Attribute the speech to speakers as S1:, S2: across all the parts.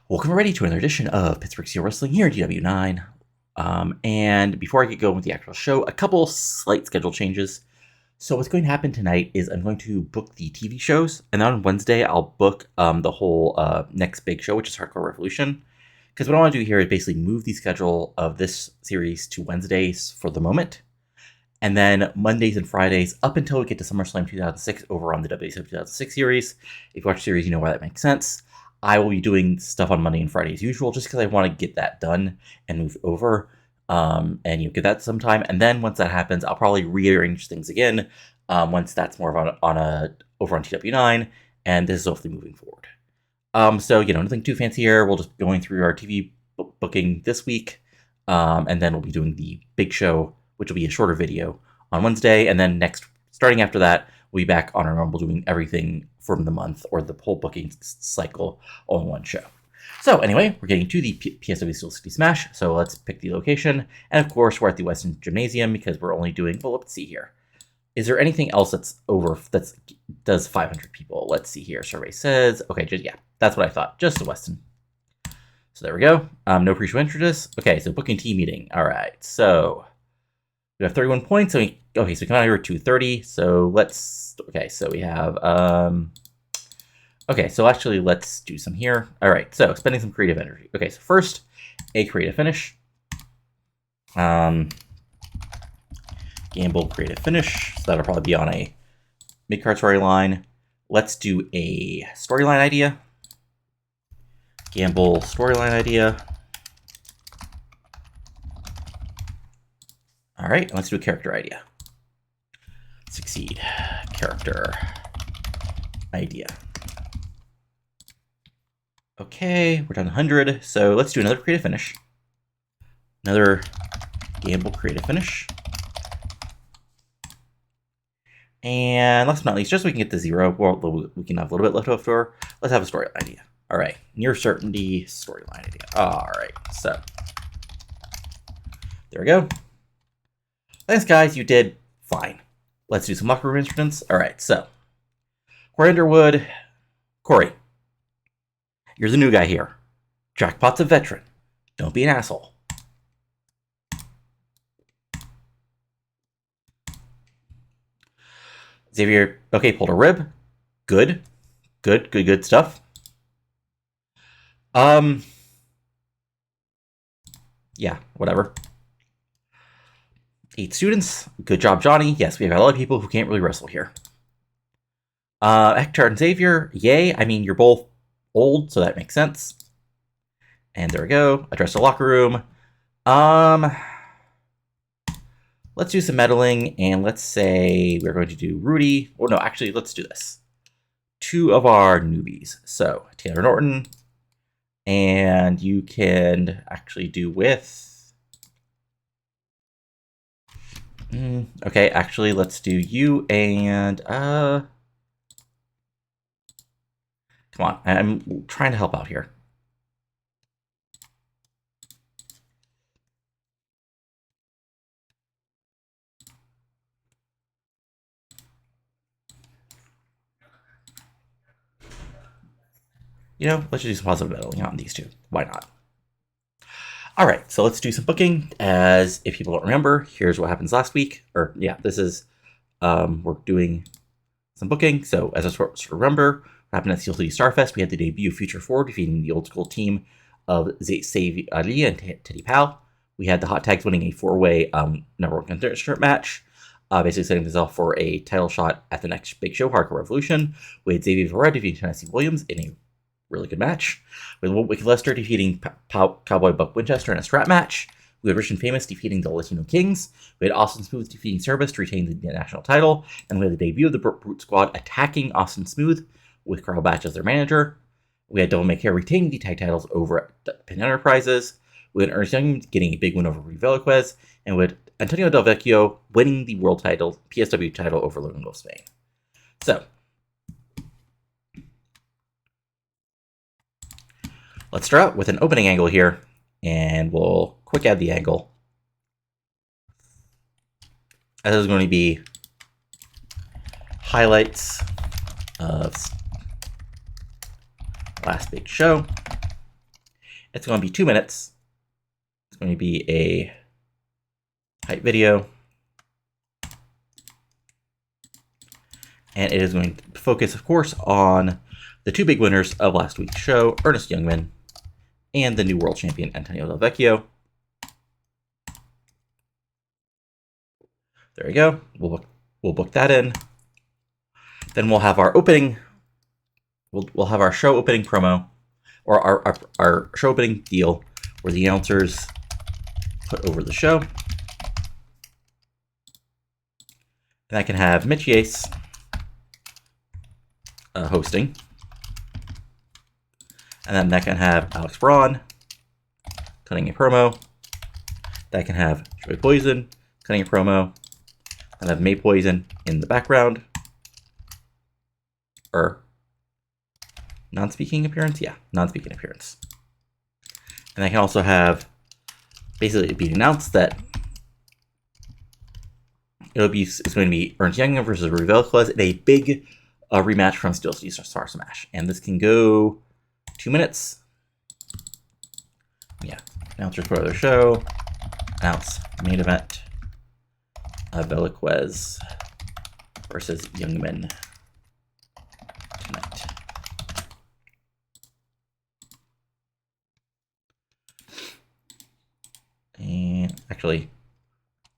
S1: Welcome already to another edition of Pittsburgh Steel Wrestling here at TEW9. And before I get going with the actual show, a couple slight schedule changes. So what's going to happen tonight is I'm going to book the TV shows, and then on Wednesday I'll book the whole next big show, which is Hardcore Revolution. Because what I want to do here is basically move the schedule of this series to Wednesdays for the moment, and then Mondays and Fridays up until we get to SummerSlam 2006 over on the WCW 2006 series. If you watch the series, you know why that makes sense. I will be doing stuff on Monday and Friday as usual, just because I want to get that done and move over, and you get that sometime. And then once that happens, I'll probably rearrange things again once that's more of over on TW9, and this is hopefully moving forward. So nothing too fancy here. We'll just be going through our TV booking this week, and then we'll be doing the big show, which will be a shorter video on Wednesday, and then starting after that, we'll be back on our normal doing everything from the month or the whole booking cycle all in one show. So anyway, we're getting to the PSW Steel City Smash, so let's pick the location. And of course, we're at the Western Gymnasium because we're only doing, well, let's see here. Is there anything else that does 500 people? Let's see here. Survey says, okay, yeah, that's what I thought. Just the Weston. So there we go. No pre-show introduce. Okay, so booking team meeting. All right, so we have 31 points. So we come out here at 230. So we have, okay, so actually let's do some here. All right, so spending some creative energy. Okay, so first, a creative finish. Gamble creative finish. So that'll probably be on a mid-card storyline. Let's do a storyline idea. Gamble storyline idea. All right, let's do a character idea. Succeed. Character idea. Okay, we're down 100. So let's do another creative finish. Another gamble creative finish. And last but not least, just so we can get to 0, well, we can have a little bit left over, let's have a storyline idea. All right, near certainty storyline idea. All right, so there we go. Thanks, guys. You did fine. Let's do some locker room incidents. All right, so Corey Underwood, Corey, you're the new guy here. Jackpot's a veteran. Don't be an asshole. Xavier, okay, pulled a rib. Good stuff. Yeah, whatever. 8 students. Good job, Johnny. Yes, we have a lot of people who can't really wrestle here. Hector and Xavier, yay. I mean, you're both old, so that makes sense. And there we go. Address the locker room. Let's do some meddling, and let's say we're going to do Rudy. Oh, no, actually, let's do this. 2 of our newbies. So, Taylor Norton, and you can actually do with... okay, actually, let's do you and... come on, I'm trying to help out here. Let's just do some positive meddling on these 2. Why not? All right, so let's do some booking. As if people don't remember, here's what happens last week. Or yeah, this is we're doing some booking. So as I sort of remember, what happened at Steel City Starfest, we had the debut of Future 4 defeating the old school team of Save Ali and Teddy Pal. We had the Hot Tags winning a 4-way number 1 contender match, basically setting themselves for a title shot at the next big show, Hardcore Revolution. We had Xavier Varela defeating Tennessee Williams in a really good match. We had Wicked Lester defeating Cowboy Buck Winchester in a strap match. We had Rich and Famous defeating the Latino Kings. We had Austin Smooth defeating Cerebus to retain the national title. And we had the debut of the Brute Squad attacking Austin Smooth with Carl Batch as their manager. We had Devil May Care retaining the tag titles over at Penn Enterprises. We had Ernest Young getting a big win over Veloquez. And we had Antonio Del Vecchio winning the world title, PSW title over Logan Wolf Spain. So, let's start out with an opening angle here, and we'll quick add the angle. This is going to be highlights of last big show. It's going to be 2 minutes. It's going to be a hype video. And it is going to focus, of course, on the two big winners of last week's show, Ernest Youngman and the new world champion, Antonio Del Vecchio. There we go. We'll book that in. Then we'll have our opening. We'll have our show opening promo, or our show opening deal, where the announcers put over the show. And I can have Mitch Yates hosting. And then that can have Alex Braun cutting a promo. That can have Joey Poison cutting a promo. And have May Poison in the background. Or non-speaking appearance? Yeah, non-speaking appearance. And I can also have basically it be announced that it's going to be Ernest Youngman versus Rudy Velquez in a big rematch from Steel Star Smash. And this can go 2 minutes. Yeah, announcers put their show. Announce main event. Velquez versus Youngman tonight. And actually,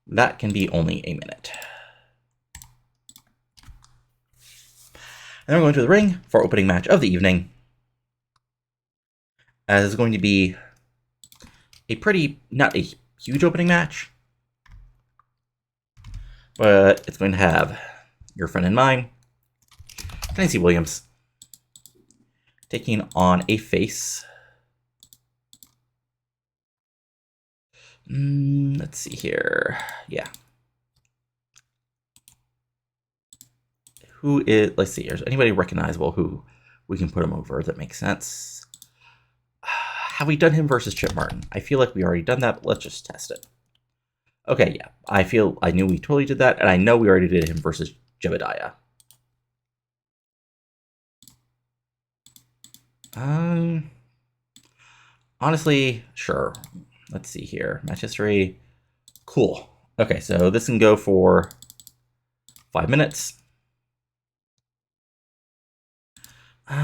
S1: that can be only a minute. And then we're going to the ring for our opening match of the evening. As it's going to be a not a huge opening match, but it's going to have your friend and mine, Tennessee Williams, taking on a face. Let's see here. Yeah. Let's see, is anybody recognizable who we can put him over that makes sense? Have we done him versus Chip Martin? I feel like we already done that, but let's just test it. Okay, yeah. I knew we totally did that, and I know we already did him versus Jebediah. Honestly, sure. Let's see here. Match history. Cool. Okay, so this can go for 5 minutes.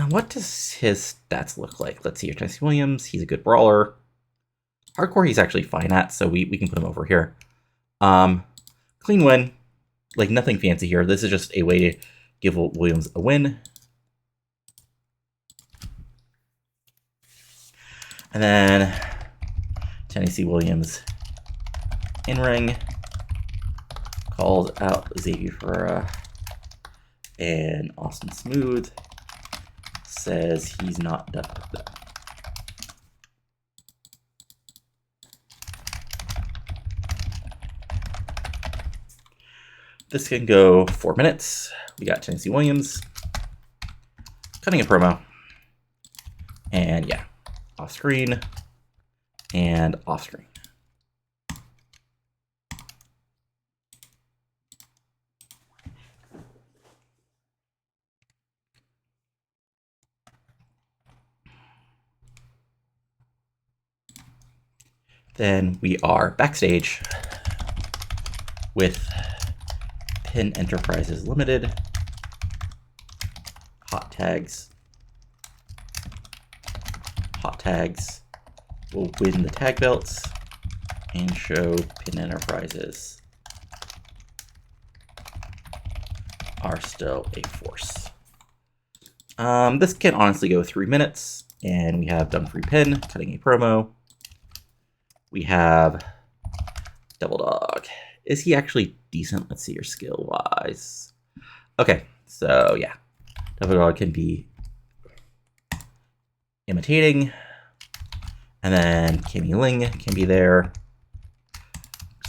S1: What does his stats look like? Let's see here. Tennessee Williams, he's a good brawler. Hardcore, he's actually fine at, so we can put him over here. Clean win. Like, nothing fancy here. This is just a way to give Williams a win. And then Tennessee Williams in-ring calls out Xavier Ferreira, and Austin Smooth says he's not done with that. This can go 4 minutes. We got Tennessee Williams cutting a promo. And yeah, off screen and off screen. Then we are backstage with Pin Enterprises Limited. Hot tags. Hot tags will win the tag belts and show Pin Enterprises are still a force. This can honestly go 3 minutes, and we have Dunfree Pin cutting a promo. We have Devil Dog. Is he actually decent? Let's see your skill wise. Okay, so yeah. Devil Dog can be imitating. And then Kimmy Ling can be there.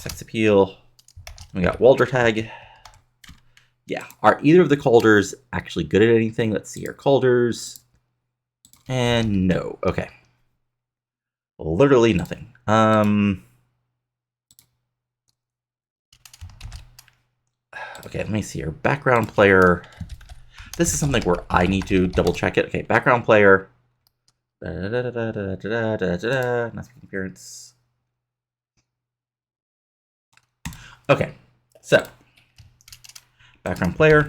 S1: Sex appeal. We got Walder Tag. Yeah. Are either of the Calders actually good at anything? Let's see your Calders. And no. Okay. Literally nothing. Okay, let me see here. Background player. This is something where I need to double check it. Okay, background player. Not speaking appearance. Okay, so background player,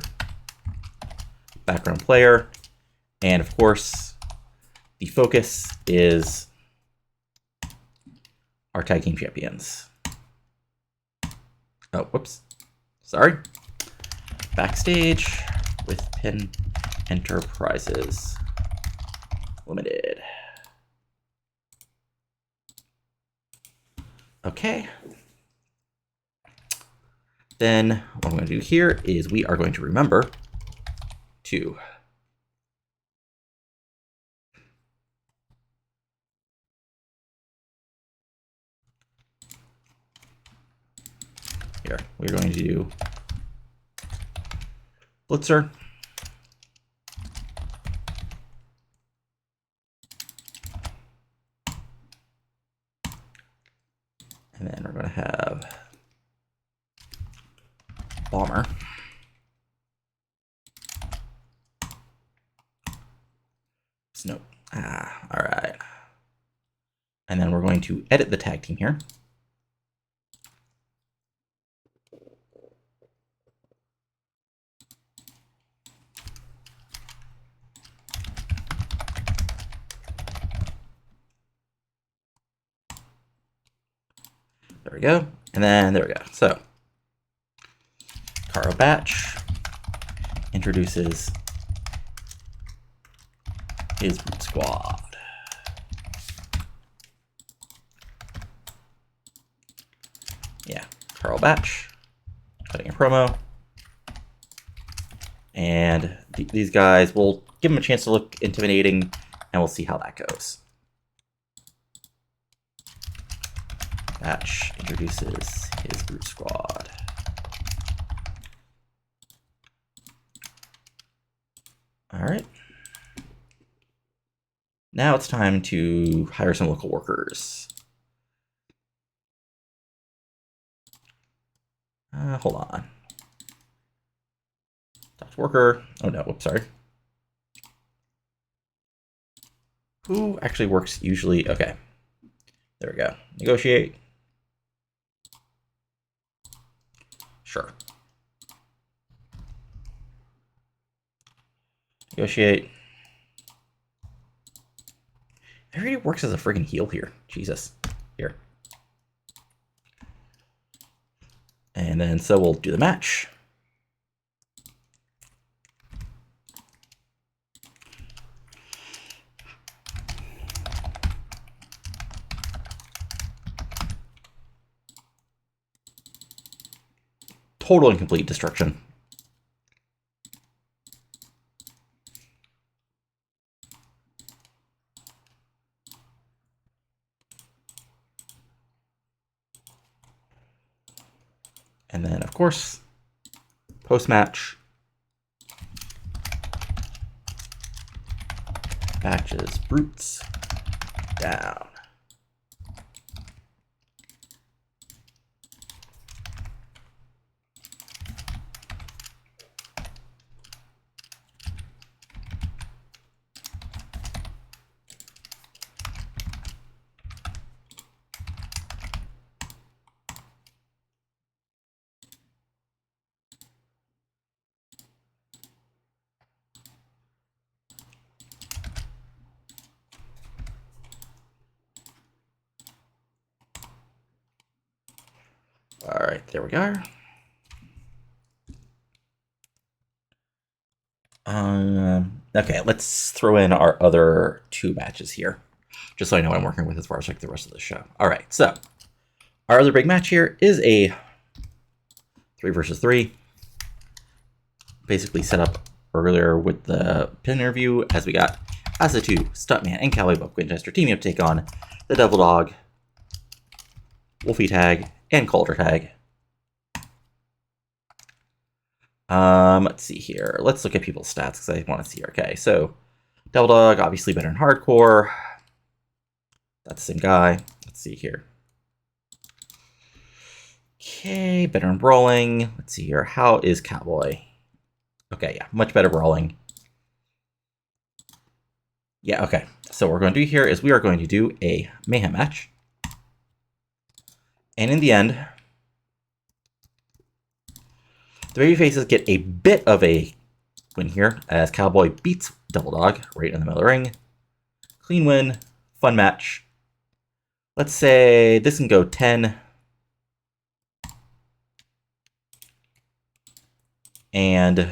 S1: and of course, the focus is our tag team champions. Oh, whoops. Sorry. Backstage with Pin Enterprises Limited. Okay. Then what I'm going to do here is we are going to remember to here, we're going to do Blitzer. And then we're going to have Bomber. Snow. All right. And then we're going to edit the tag team here. There we go. And then there we go. So Carl Batch introduces his Brute Squad. Yeah, Carl Batch cutting a promo. And these guys, we'll give them a chance to look intimidating, and we'll see how that goes. Batch introduces his Brute Squad. All right. Now it's time to hire some local workers. Hold on. Talk to worker. Oh no, whoops, sorry. Who actually works usually? Okay. There we go. Negotiate. Sure. Negotiate. Everybody works as a friggin' heel here. Jesus. Here. And then, so we'll do the match. Total and complete destruction. And then, of course, post-match, Batch's Brutes down. All right, there we go. Okay, let's throw in our other two matches here, just so I know what I'm working with as far as like the rest of the show. All right, so our other big match here is a 3 versus 3. Basically set up earlier with the pin interview, as we got Asa2, Stuntman, and Cowboy Bob Winchester teaming up to take on the Devil Dog, Wolfie Tag, and Calder Tag. Let's see here. Let's look at people's stats because I want to see. Okay, so Devil Dog, obviously better in hardcore. That's the same guy. Let's see here. Okay, better in brawling. Let's see here. How is Cowboy? Okay, yeah, much better brawling. Yeah, okay. So what we're going to do here is we are going to do a mayhem match. And in the end, the babyfaces get a bit of a win here as Cowboy beats Double Dog right in the middle of the ring. Clean win, fun match. Let's say this can go 10. And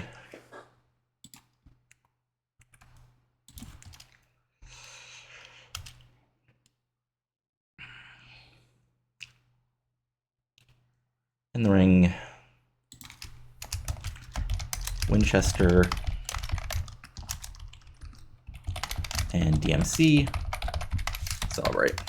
S1: in the ring, Winchester and DMC celebrate.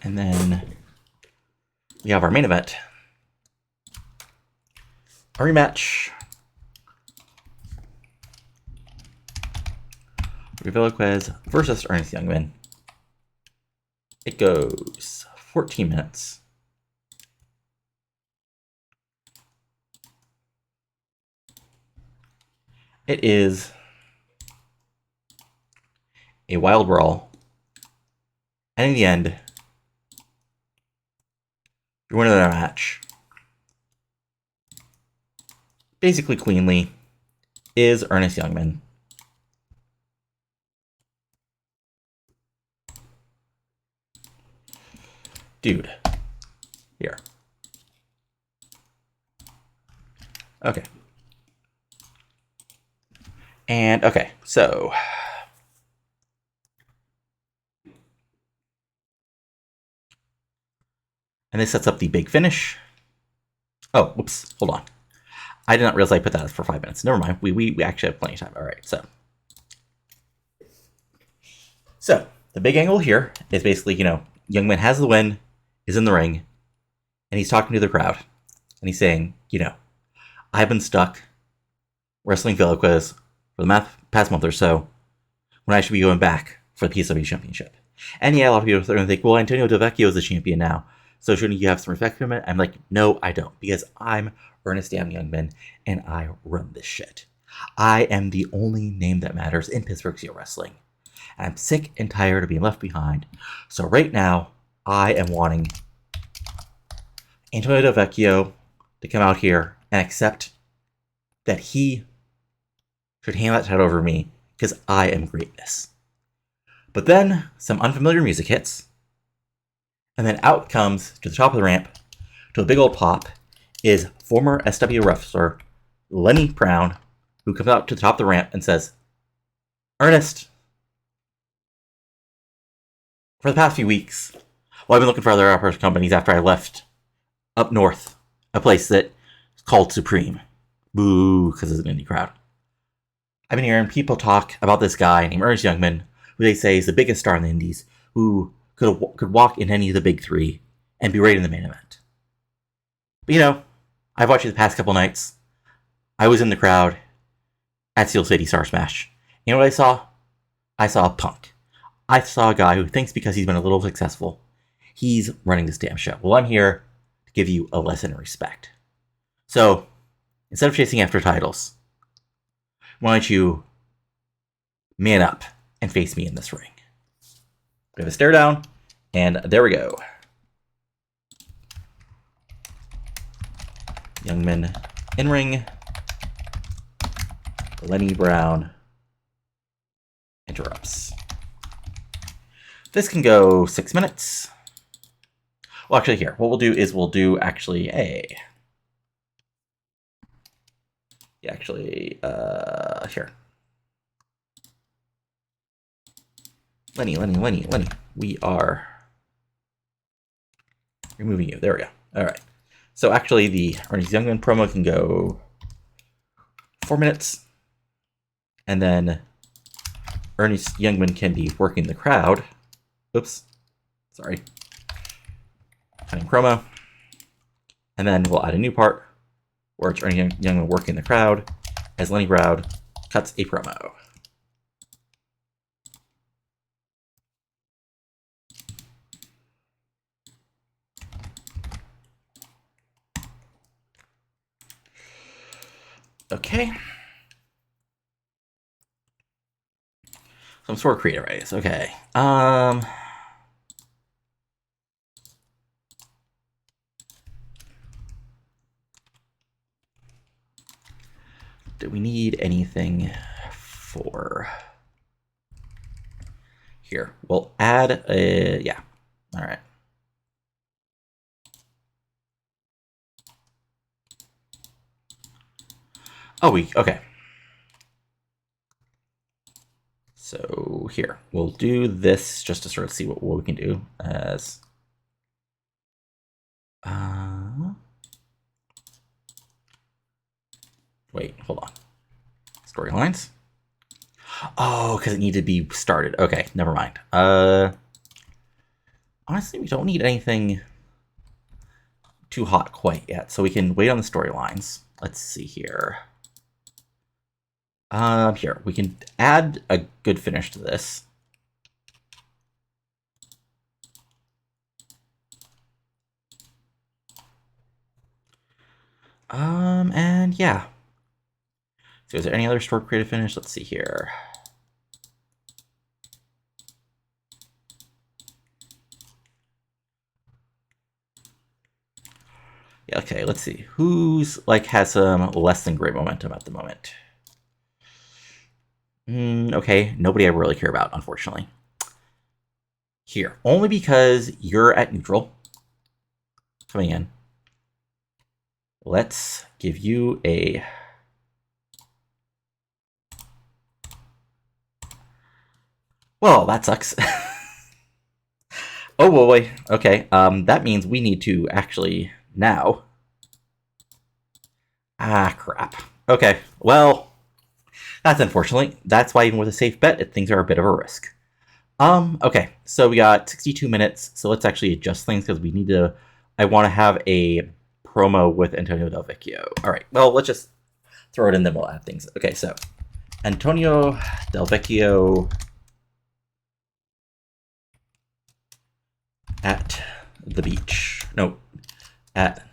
S1: And then we have our main event. A rematch. Velazquez versus Ernest Youngman. It goes 14 minutes. It is a wild brawl. And in the end, the winner of the match, basically cleanly, is Ernest Youngman. Dude. Here. Okay. And, okay, so... And this sets up the big finish. Oh, whoops, hold on. I did not realize I put that for 5 minutes. Never mind, we actually have plenty of time. All right, so the big angle here is basically, Youngman has the win, is in the ring, and he's talking to the crowd. And he's saying, I've been stuck wrestling Velazquez for the past month or so when I should be going back for the PSW Championship. And yeah, a lot of people are going to think, well, Antonio DeVecchio is the champion now, so shouldn't you have some respect for him? I'm like, no, I don't, because I'm Ernest Damn Youngman, and I run this shit. I am the only name that matters in Pittsburgh Steel Wrestling. And I'm sick and tired of being left behind. So right now, I am wanting Antonio DeVecchio to come out here and accept that he should hand that title over me, because I am greatness. But then some unfamiliar music hits, and then out comes to the top of the ramp, to a big old pop, is former SW wrestler Lenny Brown, who comes out to the top of the ramp and says, Ernest, for the past few weeks, I've been looking for other opera companies after I left up north, a place that is called Supreme. Boo, because it's an indie crowd. I've been hearing people talk about this guy named Ernest Youngman, who they say is the biggest star in the indies, who could walk in any of the big three and be right in the main event. But I've watched it the past couple nights. I was in the crowd at Steel City Star Smash. You know what I saw? I saw a punk. I saw a guy who thinks because he's been a little successful, he's running this damn show. Well, I'm here to give you a lesson in respect. So, instead of chasing after titles, why don't you man up and face me in this ring? We have a stare down, and there we go. Youngman in ring. Lenny Brown interrupts. This can go 6 minutes. Well, actually, here, what we'll do is we'll do actually a... Yeah, actually, here. Lenny, we are removing you. There we go. All right. So actually, the Ernest Youngman promo can go 4 minutes. And then Ernest Youngman can be working the crowd. Oops. Sorry. Cutting promo. And then we'll add a new part where it's Ernest Youngman working the crowd. as Lenny Brown cuts a promo. Okay. Some sort of creative race. Okay. Do we need anything for here? We'll add a yeah. All right. Oh, okay. So here, we'll do this just to sort of see what we can do as wait, hold on. Storylines. Oh, because it needed to be started. Okay, never mind. Honestly, we don't need anything too hot quite yet, so we can wait on the storylines. Let's see here. Here, we can add a good finish to this. And yeah. So is there any other stored creative finish? Let's see here. Yeah, okay, let's see. Who's has some less than great momentum at the moment? Okay, nobody I really care about, unfortunately. Here, only because you're at neutral. Coming in. Let's give you a... Well, that sucks. Oh, boy. Okay, that means we need to actually now... Ah, crap. Okay, well, that's unfortunately. That's why even with a safe bet, things are a bit of a risk. Okay, so we got 62 minutes, so let's actually adjust things because we need to... I want to have a promo with Antonio Del Vecchio. All right, well, let's just throw it in, then we'll add things. Okay, so Antonio Del Vecchio at the beach. No, at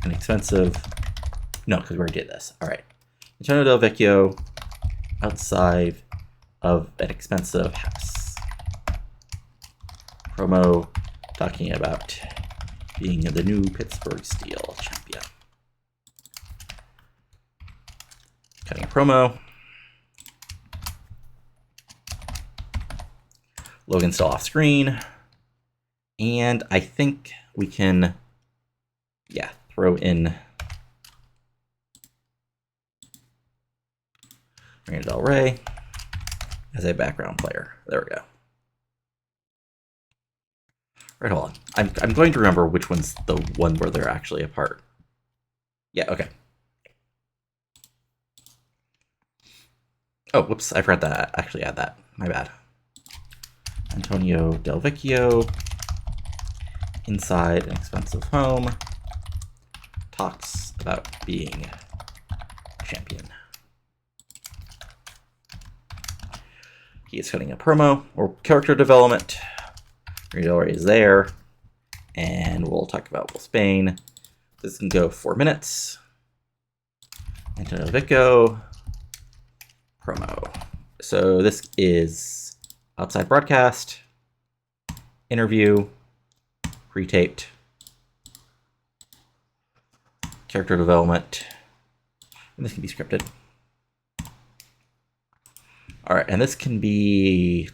S1: an expensive... No, because we already did this. All right. Antonio Del Vecchio outside of an expensive house. Promo talking about being the new Pittsburgh Steel champion. Cutting a promo. Logan's still off screen. And I think we can, yeah, throw in Marina Del Rey as a background player. There we go. Right, hold on. I'm going to remember which one's the one where they're actually apart. Yeah, okay. Oh, whoops, I forgot to actually add that. My bad. Antonio Del Vecchio inside an expensive home talks about being champion. He is cutting a promo or character development. Del Rey is there, and we'll talk about Will Spain. This can go 4 minutes. Antonio Vecchio promo. So this is outside broadcast, interview, pre-taped, character development, and this can be scripted. All right, and this can be,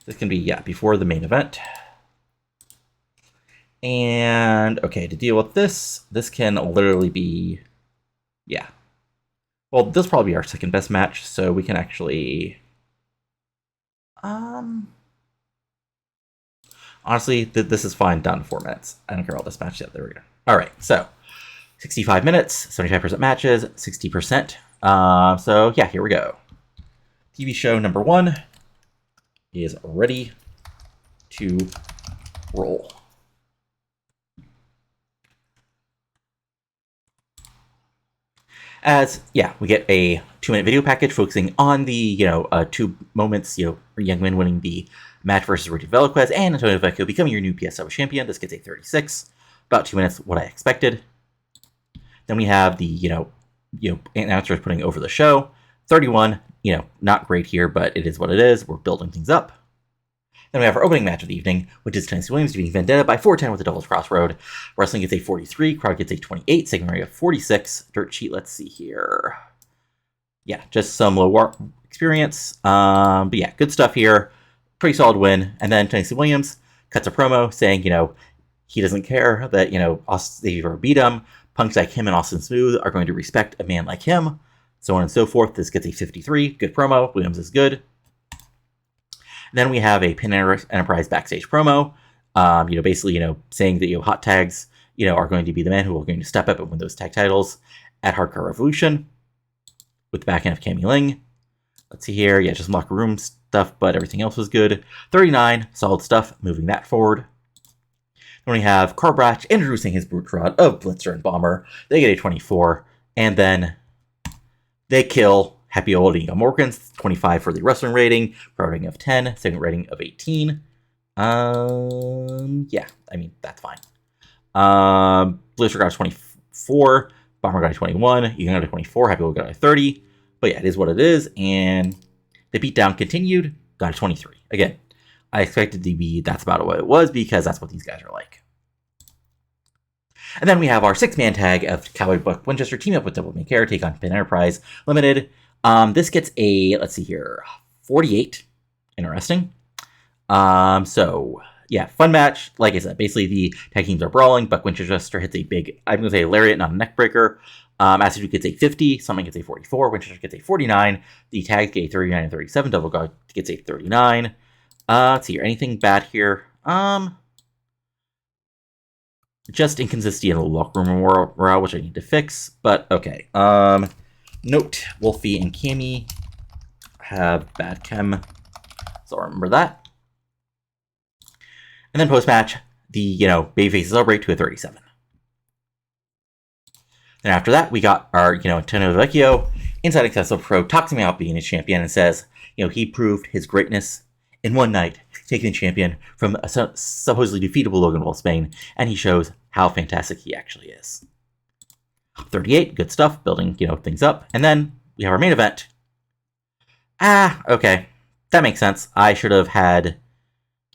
S1: yeah, before the main event. And, okay, to deal with this can literally be, yeah. Well, this will probably be our second best match, so we can actually, honestly, this is fine down to 4 minutes. I don't care about this match yet. There we go. All right, so 65 minutes, 75% matches, 60%. So yeah, here we go. TV show number 1 is ready to roll. As, yeah, we get a 2-minute video package focusing on the, 2 moments, Youngman winning the match versus Rudy Velasquez and Antonio Vecchio becoming your new PSW champion. This gets a 36. About 2 minutes, what I expected. Then we have the, announcers putting over the show. 31, not great here, but it is what it is. We're building things up. Then we have our opening match of the evening, which is Tennessee Williams defeating Vendetta by 410 with a doubles crossroad. Wrestling gets a 43, crowd gets a 28, segment area 46. Dirt sheet, let's see here. Yeah, just some low war experience. But yeah, good stuff here. Pretty solid win. And then Tennessee Williams cuts a promo saying, he doesn't care that, Austin Xavier beat him. Punks like him and Austin Smooth are going to respect a man like him. So on and so forth. This gets a 53. Good promo. Williams is good. Then we have a Pin Enterprise backstage promo, basically, saying that, hot tags, are going to be the men who are going to step up and win those tag titles at Hardcore Revolution with the back end of Cammy Ling. Let's see here. Yeah, just locker room stuff, but everything else was good. 39, solid stuff, moving that forward. Then we have Carl Bratch introducing his brute rod of Blitzer and Bomber. They get a 24, and then they kill Happy Old Ego Morgans, 25 for the wrestling rating, pro rating of 10, segment rating of 18. Yeah, I mean, that's fine. Blizzard got a 24, Bomber got a 21, Ego got a 24, Happy Old got a 30. But yeah, it is what it is, and the beatdown continued, got a 23. Again, I expected to be, that's about what it was, because that's what these guys are like. And then we have our 6-man tag of Cowboy Buck Winchester team up with Double Make Care, take on Pin Enterprise Limited. This gets a, let's see here, 48. Interesting. So, yeah, fun match. Like I said, basically the tag teams are brawling. Buck Winchester hits a big, I'm going to say lariat, not a neck breaker. Attitude gets a 50. Something gets a 44. Winchester gets a 49. The tags get a 39 and 37. Double God gets a 39. Let's see here. Anything bad here? Just inconsistency in the locker room morale, which I need to fix. But okay. Note, Wolfie and Cammy have bad chem, so I'll remember that. And then post-match, the, babyface celebrate to a 37. Then after that, we got our, Antonio Vecchio inside Accessible Pro talks me out being a champion and says, he proved his greatness in one night, taking the champion from a supposedly defeatable Logan Wolfsbane, and he shows how fantastic he actually is. 38, good stuff, building, things up. And then we have our main event. Okay. That makes sense. I should have had...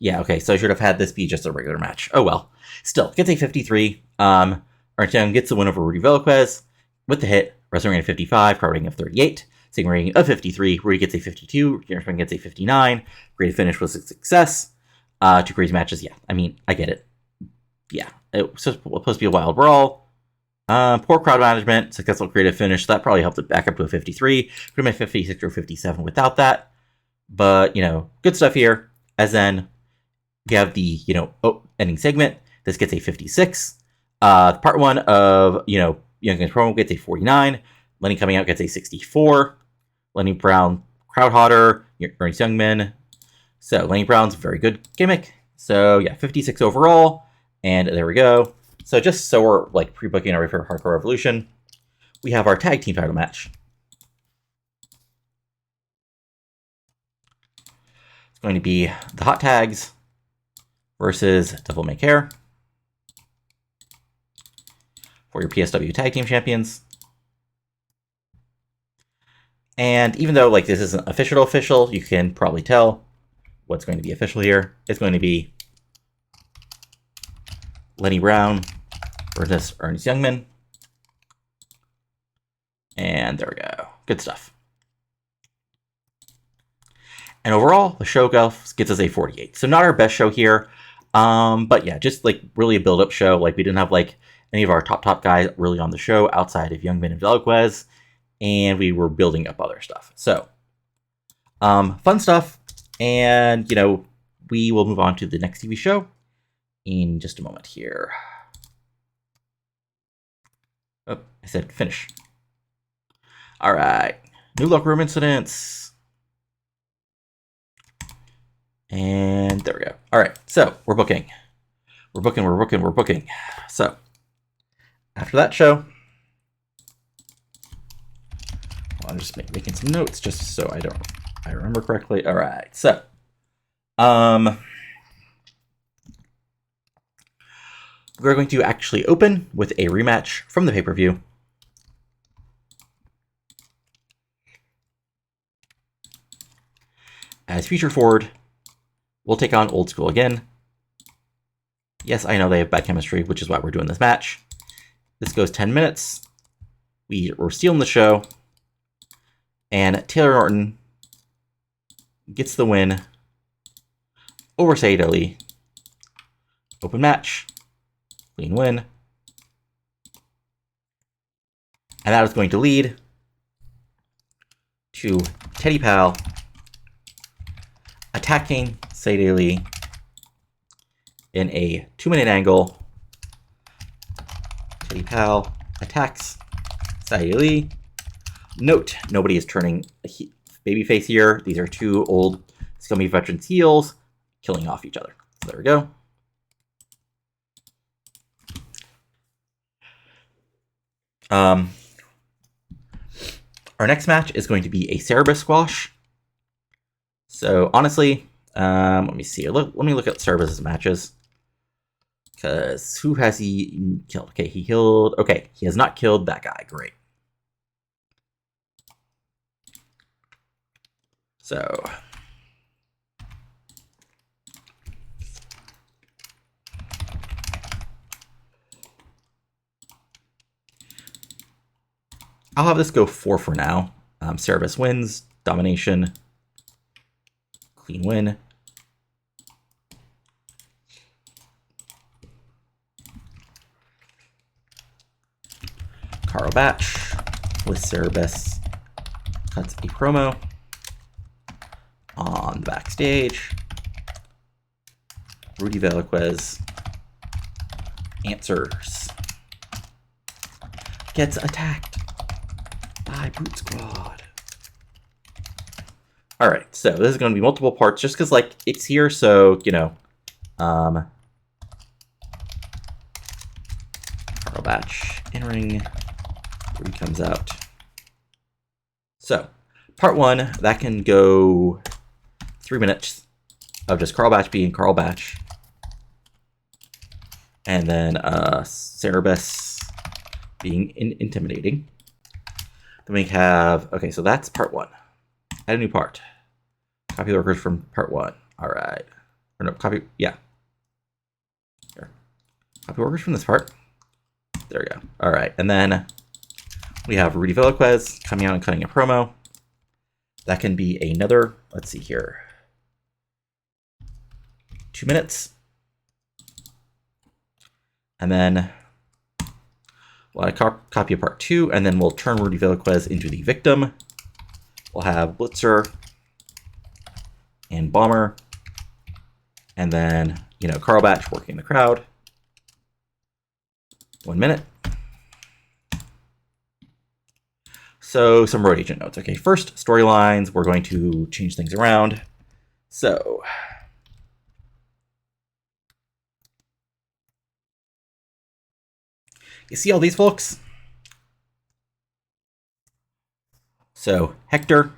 S1: Yeah, okay, so I should have had this be just a regular match. Oh well. Still, gets a 53. Arnton gets the win over Rudy Velasquez with the hit. Wrestling rating of 55, crowd rating of 38. Segment rating of 53. Rudy gets a 52. Arnton gets a 59. Great finish was a success. 2 crazy matches, yeah. I mean, I get it. Yeah, it was supposed to be a wild brawl. Poor crowd management, successful creative finish. So that probably helped it back up to a 53. Could have been 56 or 57 without that. But, good stuff here. As then, we have the, ending segment. This gets a 56. Part 1 of, Young Guns promo gets a 49. Lenny coming out gets a 64. Lenny Brown, crowd hotter. Ernest Youngman. So, Lenny Brown's a very good gimmick. So, yeah, 56 overall. And there we go. So just so we're pre-booking already for Hardcore Revolution, we have our tag team title match. It's going to be the Hot Tags versus Devil May Care for your PSW Tag Team Champions. And even though this isn't official, you can probably tell what's going to be official here. It's going to be Lenny Brown versus Ernest Youngman. And there we go. Good stuff. And overall, the show gets us a 48. So not our best show here. But yeah, just really a build-up show. We didn't have any of our top guys really on the show outside of Youngman and Velasquez. And we were building up other stuff. So fun stuff. And, we will move on to the next TV show in just a moment here. Oh, I said finish. All right. New locker room incidents. And there we go. All right. So we're booking. We're booking. So after that show, I'm just making some notes just so I remember correctly. All right, so we're going to actually open with a rematch from the pay-per-view. As Future Forward, we'll take on Old School again. Yes, I know they have bad chemistry, which is why we're doing this match. This goes 10 minutes. We're stealing the show. And Taylor Norton gets the win over Sayed Ali. Open match. Clean win. And that is going to lead to Teddy Pal attacking Sayed Ali in a 2-minute angle. Teddy Pal attacks Sayed Ali. Note, nobody is turning babyface here. These are two old scummy veterans heels killing off each other. So there we go. Our next match is going to be a Cerebus squash. So honestly, let me see. Let me look at Cerebus' matches. Because who has he killed? Okay, he killed... Okay, he has not killed that guy. Great. So... I'll have this go 4 for now. Cerebus wins. Domination. Clean win. Carl Batch with Cerebus cuts a promo on the backstage. Rudy Velasquez answers. Gets attacked by Brute Squad. Alright, so this is going to be multiple parts just because, like, it's here, so, you know. Carl Batch entering. Rudy comes out. So, part 1, that can go 3 minutes of just Carl Batch being Carl Batch. And then Cerebus being intimidating. Then we have, okay, so that's part 1. Add a new part. Copy the workers from part 1. All right. Or no, copy, yeah. Here. Copy workers from this part. There we go. All right, and then we have Rudy Velasquez coming out and cutting a promo. That can be another, let's see here, 2 minutes. And then we'll copy of part 2, and then we'll turn Rudy Velasquez into the victim. We'll have Blitzer and Bomber. And then, you know, Carl Batch working the crowd. 1 minute. So, some road agent notes. Okay, first, storylines. We're going to change things around. So, you see all these folks? So, Hector,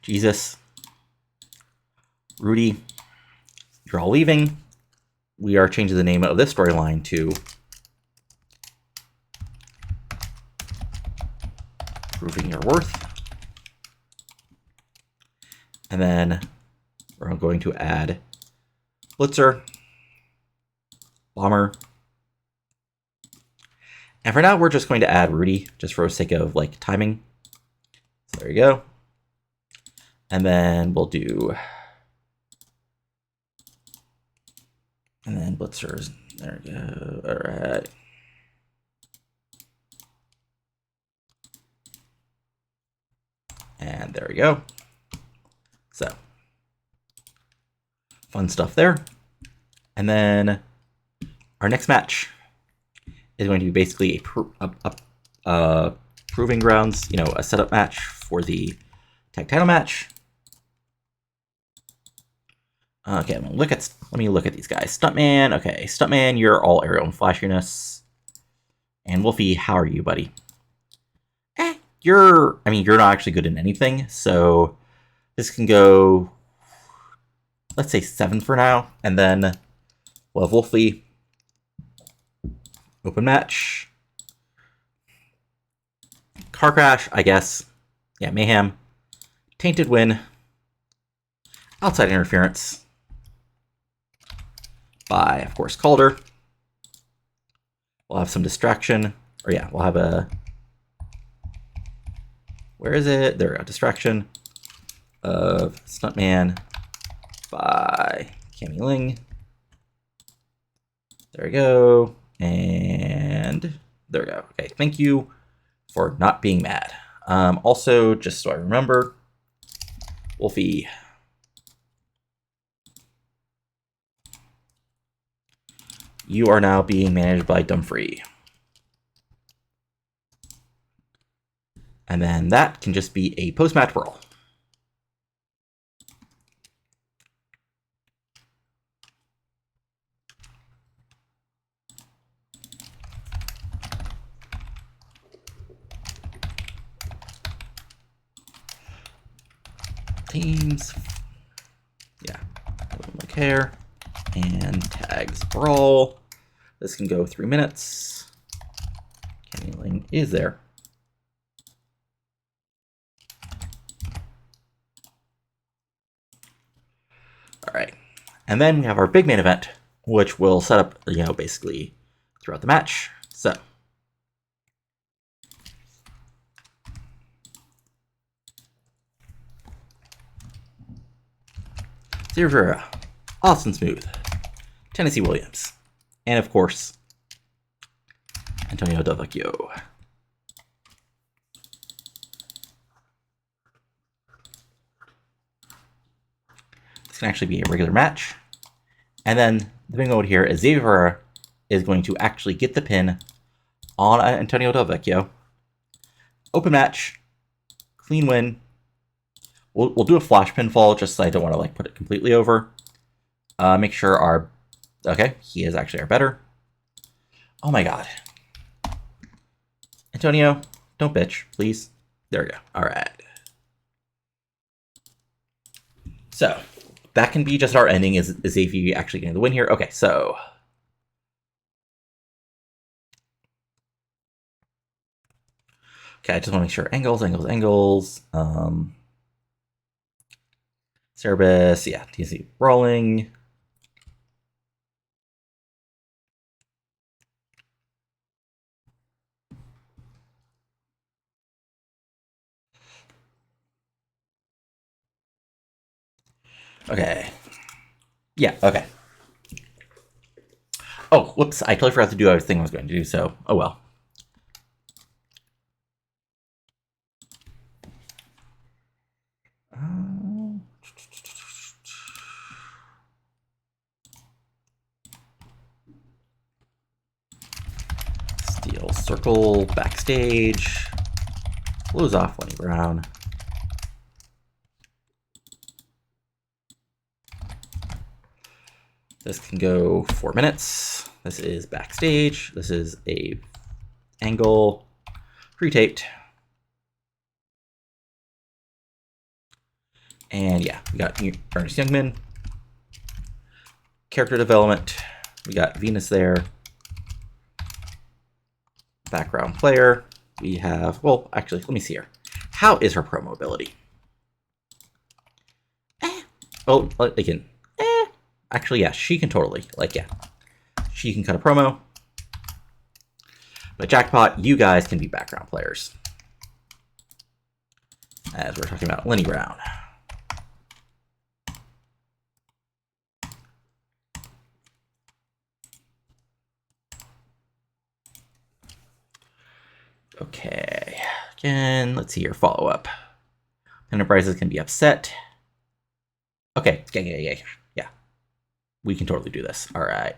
S1: Jesus, Rudy, you're all leaving. We are changing the name of this storyline to Proving Your Worth. And then we're going to add Blitzer, Bomber. And for now, we're just going to add Rudy, just for the sake of, like, timing. So there you go. And then we'll do... And then Blitzers. There we go. All right. And there we go. So, fun stuff there. And then our next match is going to be basically a proving grounds, you know, a setup match for the tag title match. Okay, let me look at these guys. Stuntman, okay, Stuntman, you're all aerial and flashiness. And Wolfie, how are you, buddy? you're not actually good in anything, so this can go, let's say 7 for now, and then we'll have Wolfie, open match, car crash, I guess, yeah, mayhem, tainted win, outside interference by, of course, Calder. We'll have some distraction, or yeah, we'll have a, where is it? There we go, distraction of Stuntman by Cammy Ling. There we go, and there we go. Okay, thank you for not being mad. Also, just so I remember, Wolfie, you are now being managed by Dumfree. And then that can just be a post-match brawl. Teams, yeah, don't care, and tags brawl. This can go 3 minutes. Cammy Ling is there. All right, and then we have our big main event, which will set up, basically throughout the match. So. Zero, Austin Smooth, Tennessee Williams, and of course, Antonio Del Vecchio. This can actually be a regular match. And then the big mode here is Xavier is going to actually get the pin on Antonio Del Vecchio. Open match, clean win. We'll do a flash pinfall just so I don't want to put it completely over. Make sure okay, he is actually our better. Oh my god. Antonio, don't bitch, please. There we go. All right. So that can be just our ending. Is Xavier actually getting the win here? Okay, so. Okay, I just want to make sure. Angles. Cerebus, yeah, TC rolling. Okay. Yeah, okay. Oh, whoops, I totally forgot to do everything I was going to do, so, oh well. Steel circle, backstage. Blows off Lenny Brown. This can go 4 minutes. This is backstage. This is a angle, pre-taped. And yeah, we got Ernest Youngman. Character development. We got Venus there. Background player. We have, well, actually, let me see here. How is her promo ability? Oh, again. Actually, yeah, she can totally, yeah. She can cut a promo. But Jackpot, you guys can be background players. As we're talking about Lenny Brown. Okay. Again, let's see your follow-up. Enterprises can be upset. Okay, yeah. We can totally do this. All right.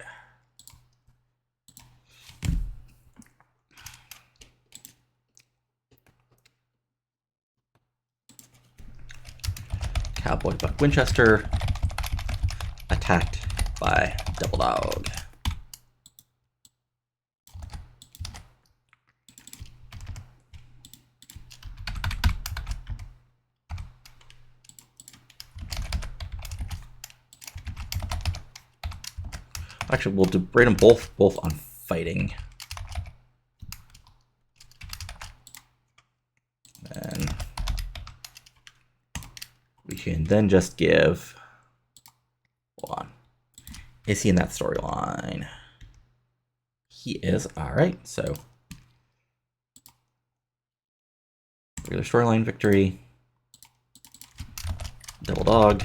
S1: Cowboy Buck Winchester attacked by Double Dog. Actually, we'll rate them both on fighting. And we can then just give, hold on, is he in that storyline? He is. All right, so regular storyline victory, double dog,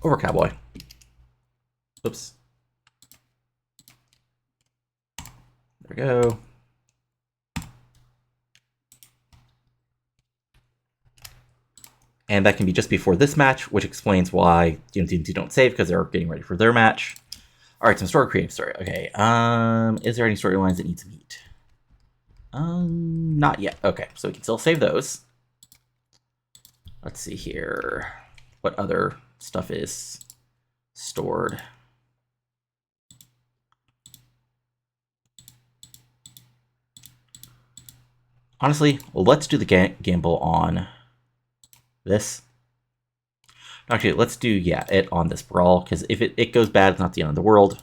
S1: over cowboy. Oops. There we go. And that can be just before this match, which explains why teams don't save, because they're getting ready for their match. All right, some story creative story. Okay, is there any storylines that need to meet? Not yet. Okay, so we can still save those. Let's see here. What other stuff is stored? Honestly, let's do the gamble on this. Actually, let's do, yeah, it on this brawl, because if it goes bad, it's not the end of the world.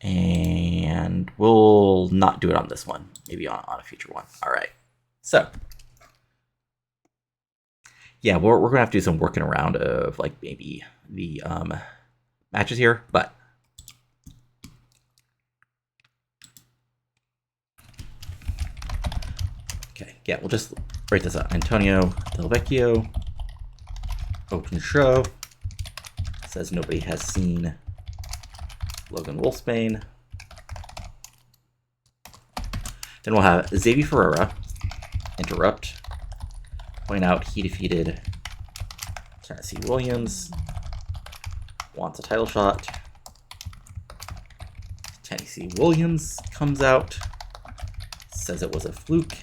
S1: And we'll not do it on this one. Maybe on a future one. All right. So, yeah, we're going to have to do some working around of, like, maybe the matches here, but okay, yeah, we'll just write this out. Antonio Del Vecchio, open show, says nobody has seen Logan Wolfsbane. Then we'll have Xavier Ferreira interrupt, point out he defeated Tennessee Williams, wants a title shot. Tennessee Williams comes out, says it was a fluke,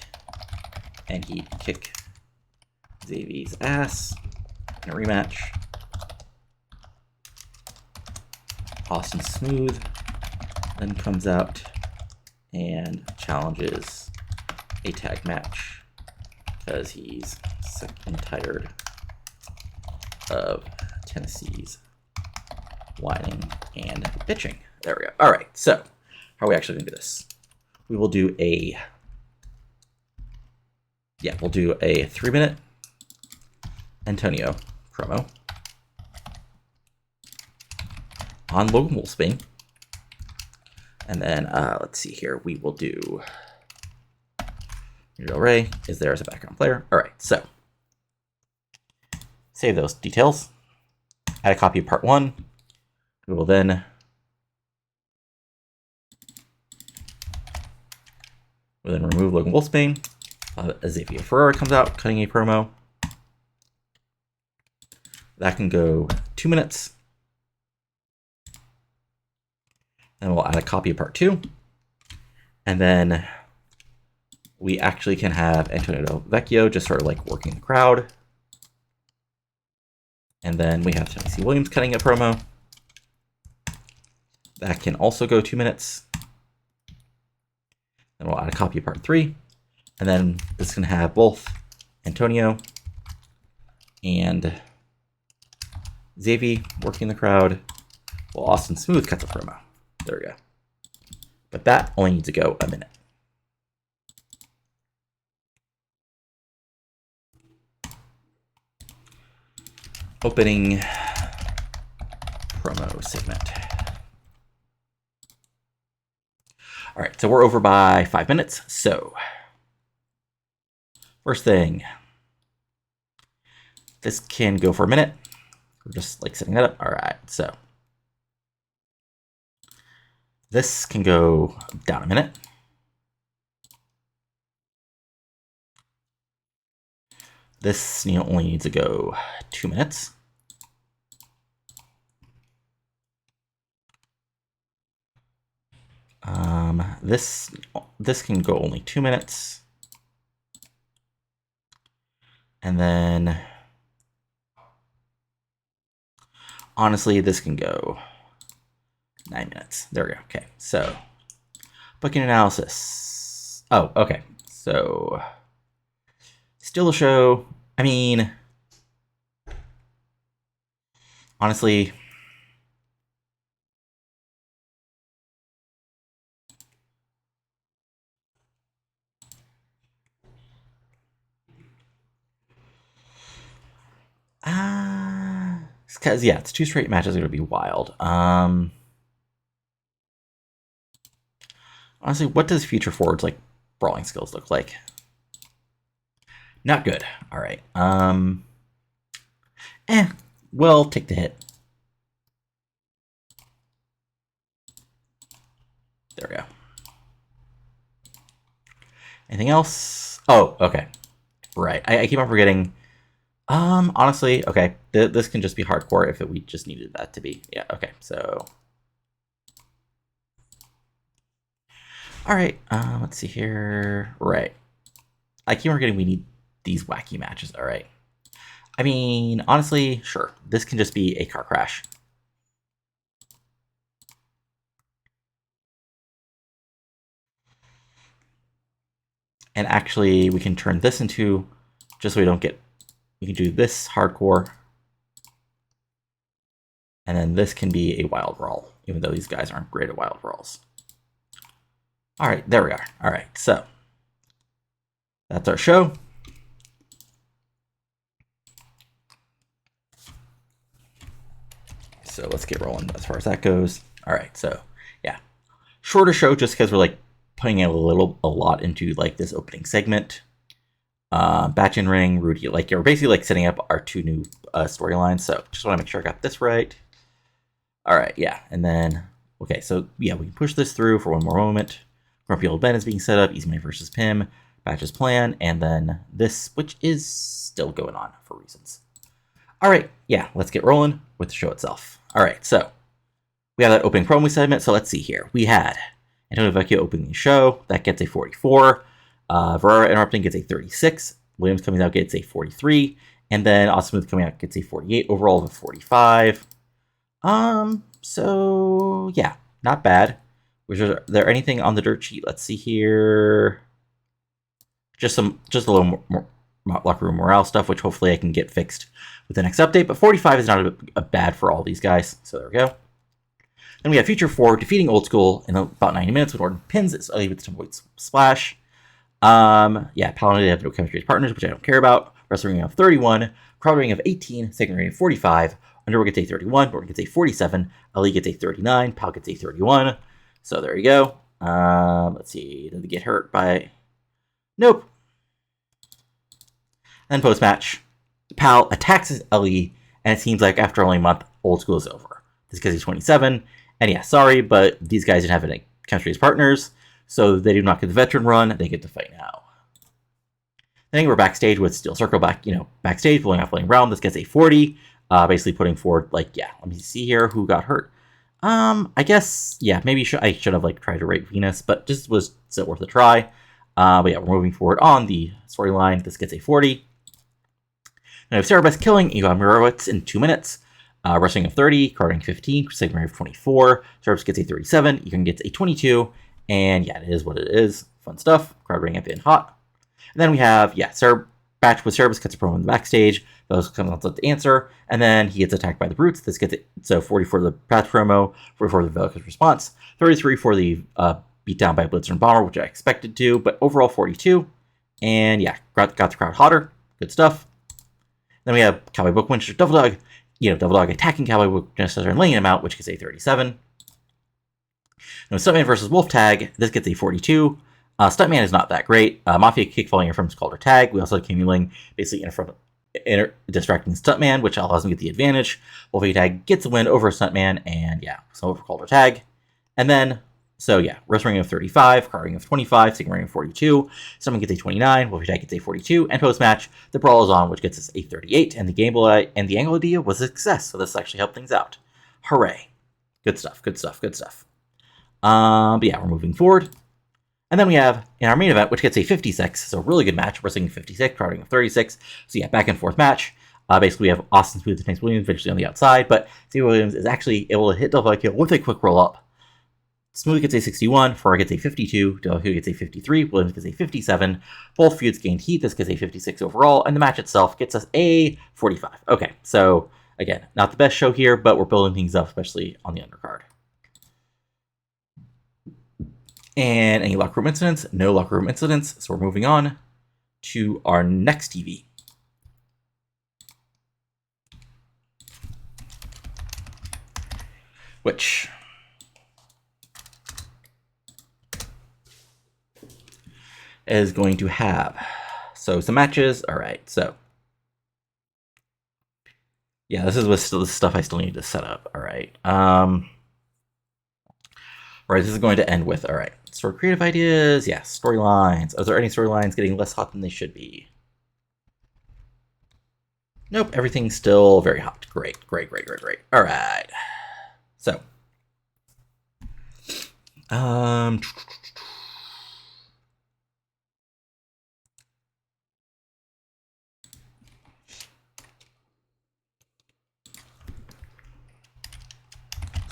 S1: and he'd kick Xavier's ass in a rematch. Austin Smooth then comes out and challenges a tag match because he's sick and tired of Tennessee's whining and bitching. There we go. All right, so how are we actually going to do this? We will do a, yeah, we'll do a 3-minute Antonio promo on Logan Wolfsbane. And then, let's see here, we will do Del Rey is there as a background player. All right, so save those details. Add a copy of part 1. We will then remove Logan Wolfsbane. Xavier Ferreira comes out, cutting a promo. That can go 2 minutes. Then we'll add a copy of part 2. And then we actually can have Antonio Del Vecchio just sort of like working the crowd. And then we have Tennessee Williams cutting a promo. That can also go 2 minutes. Then we'll add a copy of part 3. And then this can have both Antonio and Xavier working the crowd, while Austin Smooth cuts a promo. There we go. But that only needs to go a minute. Opening promo segment. All right, so we're over by 5 minutes. So, first thing, this can go for a minute. We're just like setting that up. All right, so this can go down a minute. This only needs to go 2 minutes. This can go only 2 minutes. And then honestly, this can go 9 minutes. There we go. Okay, so booking analysis. Oh, okay. So still a show. I mean, Honestly, because yeah, it's 2 straight matches are gonna be wild. Honestly, what does Future Forward's like brawling skills look like? Not good. All right. We'll take the hit. There we go. Anything else? Oh, okay. Right. I keep on forgetting. Honestly, okay. This can just be hardcore if we just needed that to be. Yeah, okay. So. All right. Let's see here. Right. I keep on forgetting we need these wacky matches. All right. I mean, honestly, sure. This can just be a car crash. And actually, we can turn this into, just so we don't get, we can do this hardcore. And then this can be a wild brawl, even though these guys aren't great at wild brawls. All right, there we are. All right, so that's our show. So let's get rolling as far as that goes. All right, so yeah, shorter show just because we're like putting a lot into like this opening segment. Batch and Ring, Rudy, like we're basically like setting up our 2 new storylines. So just want to make sure I got this right. All right, yeah, and then okay, so yeah, we can push this through for one more moment. Grumpy Old Ben is being set up. Easy Money versus Pim, Batch's plan, and then this, which is still going on for reasons. All right, yeah, let's get rolling with the show itself. All right, so we have that opening promo segment. So let's see here. We had Antonio Vecchio opening the show. That gets a 44. Verrara interrupting gets a 36. Williams coming out gets a 43. And then Awesome Smooth coming out gets a 48. Overall of a 45. So yeah, not bad. Was there anything on the dirt sheet? Let's see here. Just a little more locker room morale stuff, which hopefully I can get fixed with the next update. But 45 is not a bad for all these guys. So there we go. Then we have Future 4 defeating Old School in about 90 minutes with Orton pins it with some weight splash. Yeah, Paladin they have no chemistry as partners, which I don't care about. Wrestling rating of 31, crowd rating of 18, second rating of 45. Underwood gets a 31, Orton gets a 47, Ali gets a 39, Pal gets a 31. So there you go. Let's see, did they get hurt by? Nope. Then post match, Pal attacks Ali, and it seems like after only a month, Old School is over. This because he's 27. And yeah, sorry, but these guys didn't have any chemistry as partners, so they do not get the veteran run. They get to fight now. Then we're backstage with Steel Circle backstage, pulling off Laying Brown. This gets a 40, basically putting forward, like, yeah, let me see here who got hurt. I guess, yeah, maybe I should have, like, tried to rate Venus, but just was still worth a try. But yeah, we're moving forward on the storyline. This gets a 40. Then we have Sarah Best killing Egon Mirowitz in 2 minutes. Wrestling of 30, carding 15, segment of 24. Sarah gets a 37, Egon gets a 22. And yeah, it is what it is. Fun stuff. Crowd rating up in hot. And then we have, yeah, Batch with Cerebus cuts a promo in the backstage. Those comes out to answer. And then he gets attacked by the Brutes. This gets it. So 40 for the Batch promo, 44 for the Velka's response, 33 for the beatdown by Blitzer and Bomber, which I expected to, but overall 42. And yeah, got the crowd hotter. Good stuff. Then we have Cowboy Book Winchester Double Dog. Double Dog attacking Cowboy Book Winchester and laying him out, which gets a 37. Now, Stuntman versus Wolf Tag. This gets a 42. Stuntman is not that great. Mafia kick falling in front of called her tag. We also have King basically distracting Stuntman, which allows him to get the advantage. Wolfie Tag gets a win over Stuntman, and yeah, so over called her tag. And then, so yeah, wrestling of 35, car rating of 25, Sigma rating of 42. Someone gets a 29, Wolfie Tag gets a 42, and post match, the brawl is on, which gets us a 38. And the angle idea was a success, so this actually helped things out. Hooray! Good stuff. Good stuff. Good stuff. But yeah, we're moving forward. And then we have in our main event, which gets a 56, so really good match. We're seeing 56, crowding of 36. So yeah, back and forth match. Basically, we have Austin Smooth against Williams eventually on the outside, but Steve Williams is actually able to hit Del Vecchio with a quick roll up. Smooth gets a 61, Ferrara gets a 52, Del Vecchio gets a 53, Williams gets a 57. Both feuds gained heat. This gets a 56 overall, and the match itself gets us a 45. Okay, so Again, not the best show here, but we're building things up, especially on the undercard. And any locker room incidents? No locker room incidents, so we're moving on to our next TV. Which is going to have some matches. All right, so yeah, this is still the stuff I still need to set up. All right, all right, this is going to end with story creative ideas. Yes, storylines. Are there any storylines getting less hot than they should be? Nope, everything's still very hot. Great. All right, so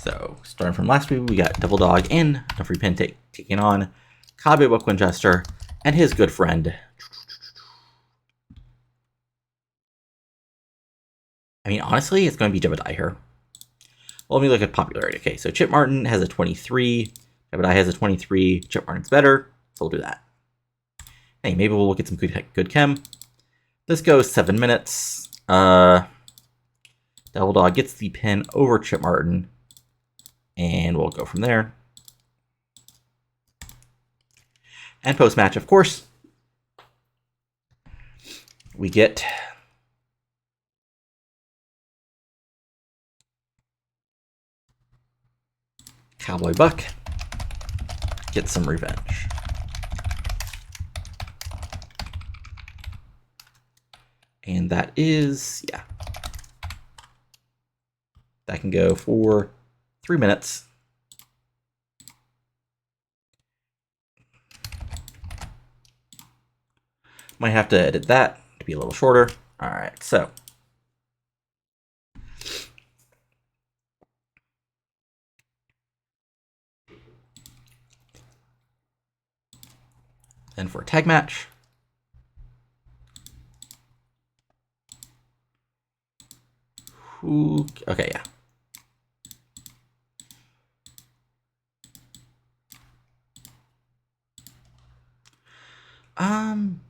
S1: So, starting from last week, we got Double Dog and a free pin taking on Kabe Winchester and his good friend. I mean, honestly, it's going to be Jebediah here. Well, let me look at popularity. Okay, so Chip Martin has a 23. Jebediah has a 23. Chip Martin's better, so we'll do that. Hey, maybe we'll look at some good chem. This goes 7 minutes. Double Dog gets the pin over Chip Martin. And we'll go from there. And post-match, of course, we get Cowboy Buck get some revenge. And that is, yeah. That can go for 3 minutes. Might have to edit that to be a little shorter. All right, so. Then for a tag match. Okay, yeah.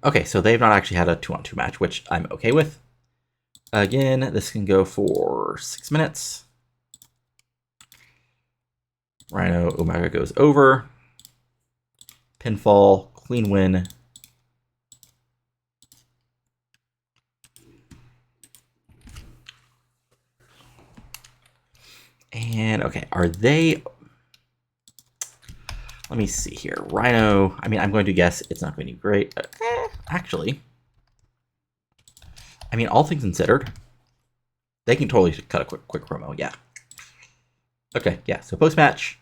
S1: Okay, so they've not actually had a 2-on-2 match, which I'm okay with. Again, this can go for 6 minutes. Rhino Omega goes over. Pinfall, clean win. And okay, are they... Let me see here. Rhino, I mean, I'm going to guess it's not going to be great. Actually, I mean, all things considered, they can totally cut a quick promo, yeah. Okay, yeah, so post-match,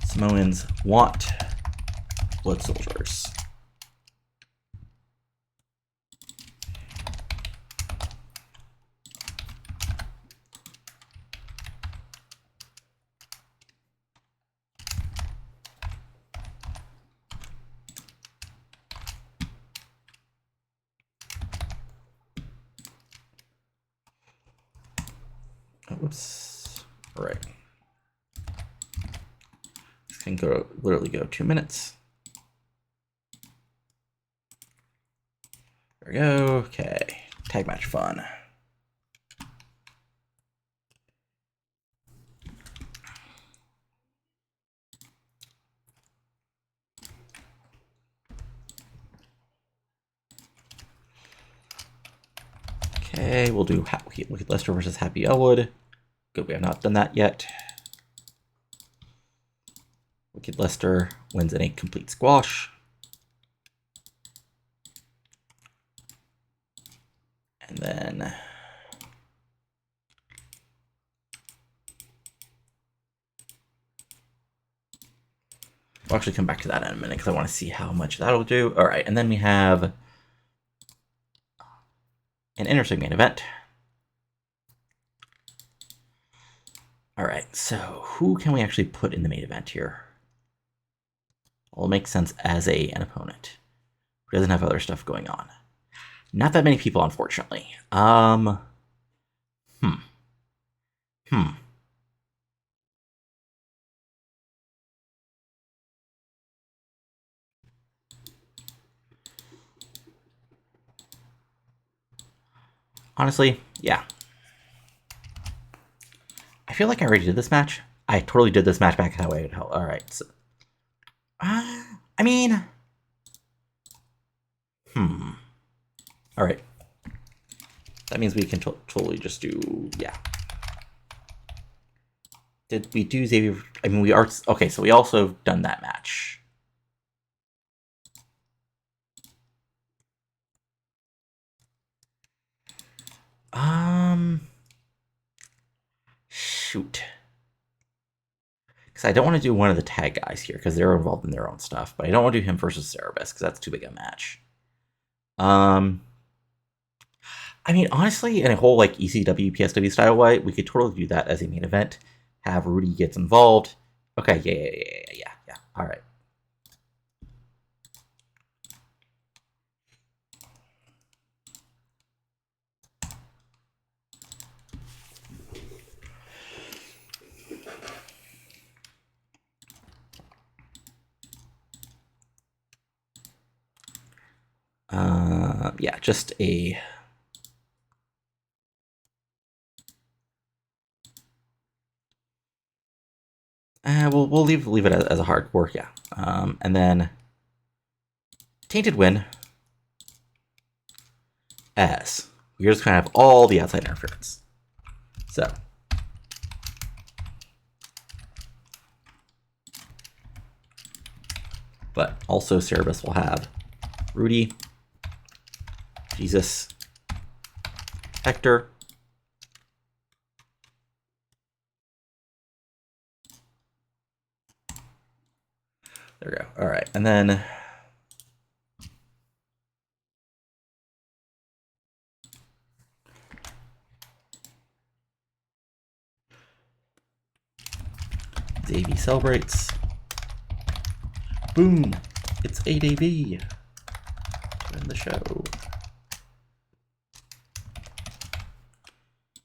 S1: Samoans want blood soldiers. Oops. All right. This can literally go 2 minutes. There we go. Okay. Tag match fun. Okay, we'll do Wicked Lester versus Happy Elwood. Good, we have not done that yet. Wicked Lester wins in a complete squash. And then we'll actually come back to that in a minute because I want to see how much that'll do. All right, and then we have an interesting main event. All right, so who can we actually put in the main event here? Well, it makes sense as an opponent who doesn't have other stuff going on. Not that many people, unfortunately. Hmm. Hmm. Honestly, yeah. I feel like I already did this match. I totally did this match back that way. All right. So, I mean, all right. That means we can totally just do, yeah. Did we do Xavier? I mean, we are, okay, so we also done that match. Shoot. Because I don't want to do one of the tag guys here, because they're involved in their own stuff, but I don't want to do him versus Cerebus, because that's too big a match. I mean, honestly, in a whole like ECW, PSW style way, we could totally do that as a main event. Have Rudy gets involved. Okay, yeah. All right. Yeah, just a. We'll leave it as a hardcore, yeah. And then Tainted Win as we're just kind of all the outside interference. So but also Cerebus will have Rudy, Jesus, Hector, there we go. All right, and then Davey celebrates. Boom! It's ADV in the show.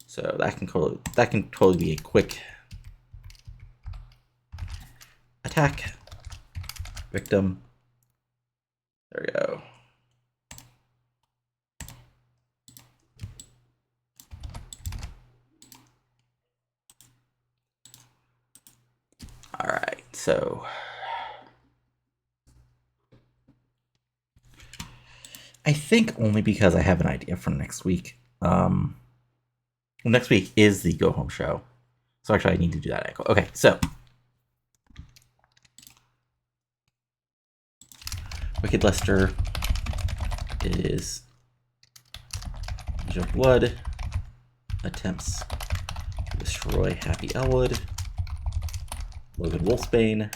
S1: So that can totally be a quick attack. Victim. There we go. All right, so I think only because I have an idea for next week. Well, next week is the go home show, so actually I need to do that. Okay, so Wicked Lester is Angel Blood attempts to destroy Happy Elwood. Logan Wolfsbane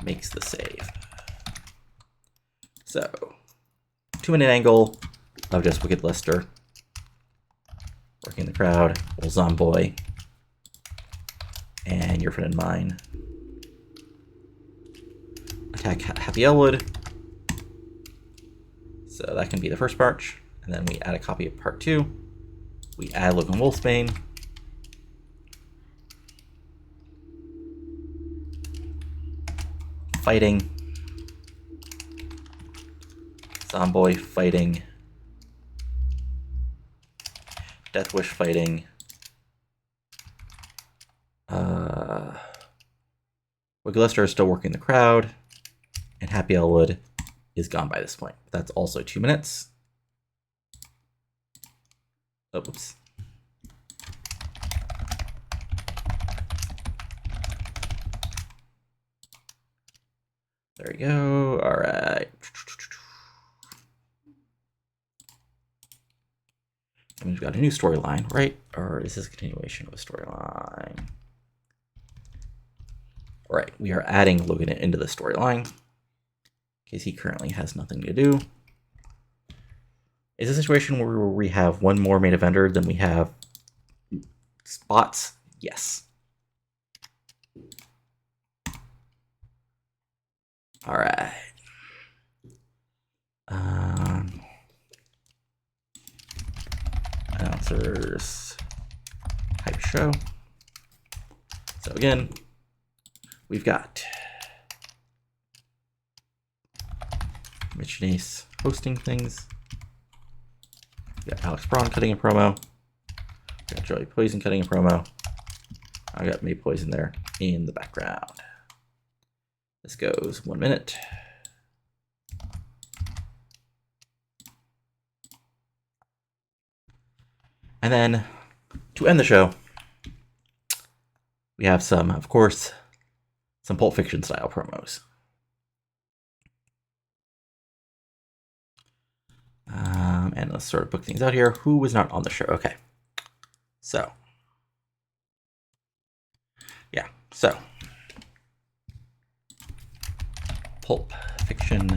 S1: makes the save. So 2-minute angle of just Wicked Lester working the crowd, old Zomboy, and your friend and mine attack Happy Elwood. So that can be the first part, and then we add a copy of part 2. We add Logan Wolfsbane. Fighting. Zomboy fighting. Deathwish fighting. Wicked Lester is still working the crowd, and Happy Elwood is gone by this point. That's also 2 minutes. Oops. There we go. All right. And we've got a new storyline, right? Or is this a continuation of a storyline? All right, we are adding Logan into the storyline in case he currently has nothing to do. Is a situation where we have one more main eventer than we have spots? Yes. All right. announcers type show. So again, we've got Mitch Nace hosting things. We got Alex Braun cutting a promo. We got Joey Poison cutting a promo. I got May Poison there in the background. This goes 1 minute. And then to end the show, we have some, of course, some Pulp Fiction style promos. And let's sort of book things out here. Who was not on the show? Okay. So. Yeah. So. Pulp Fiction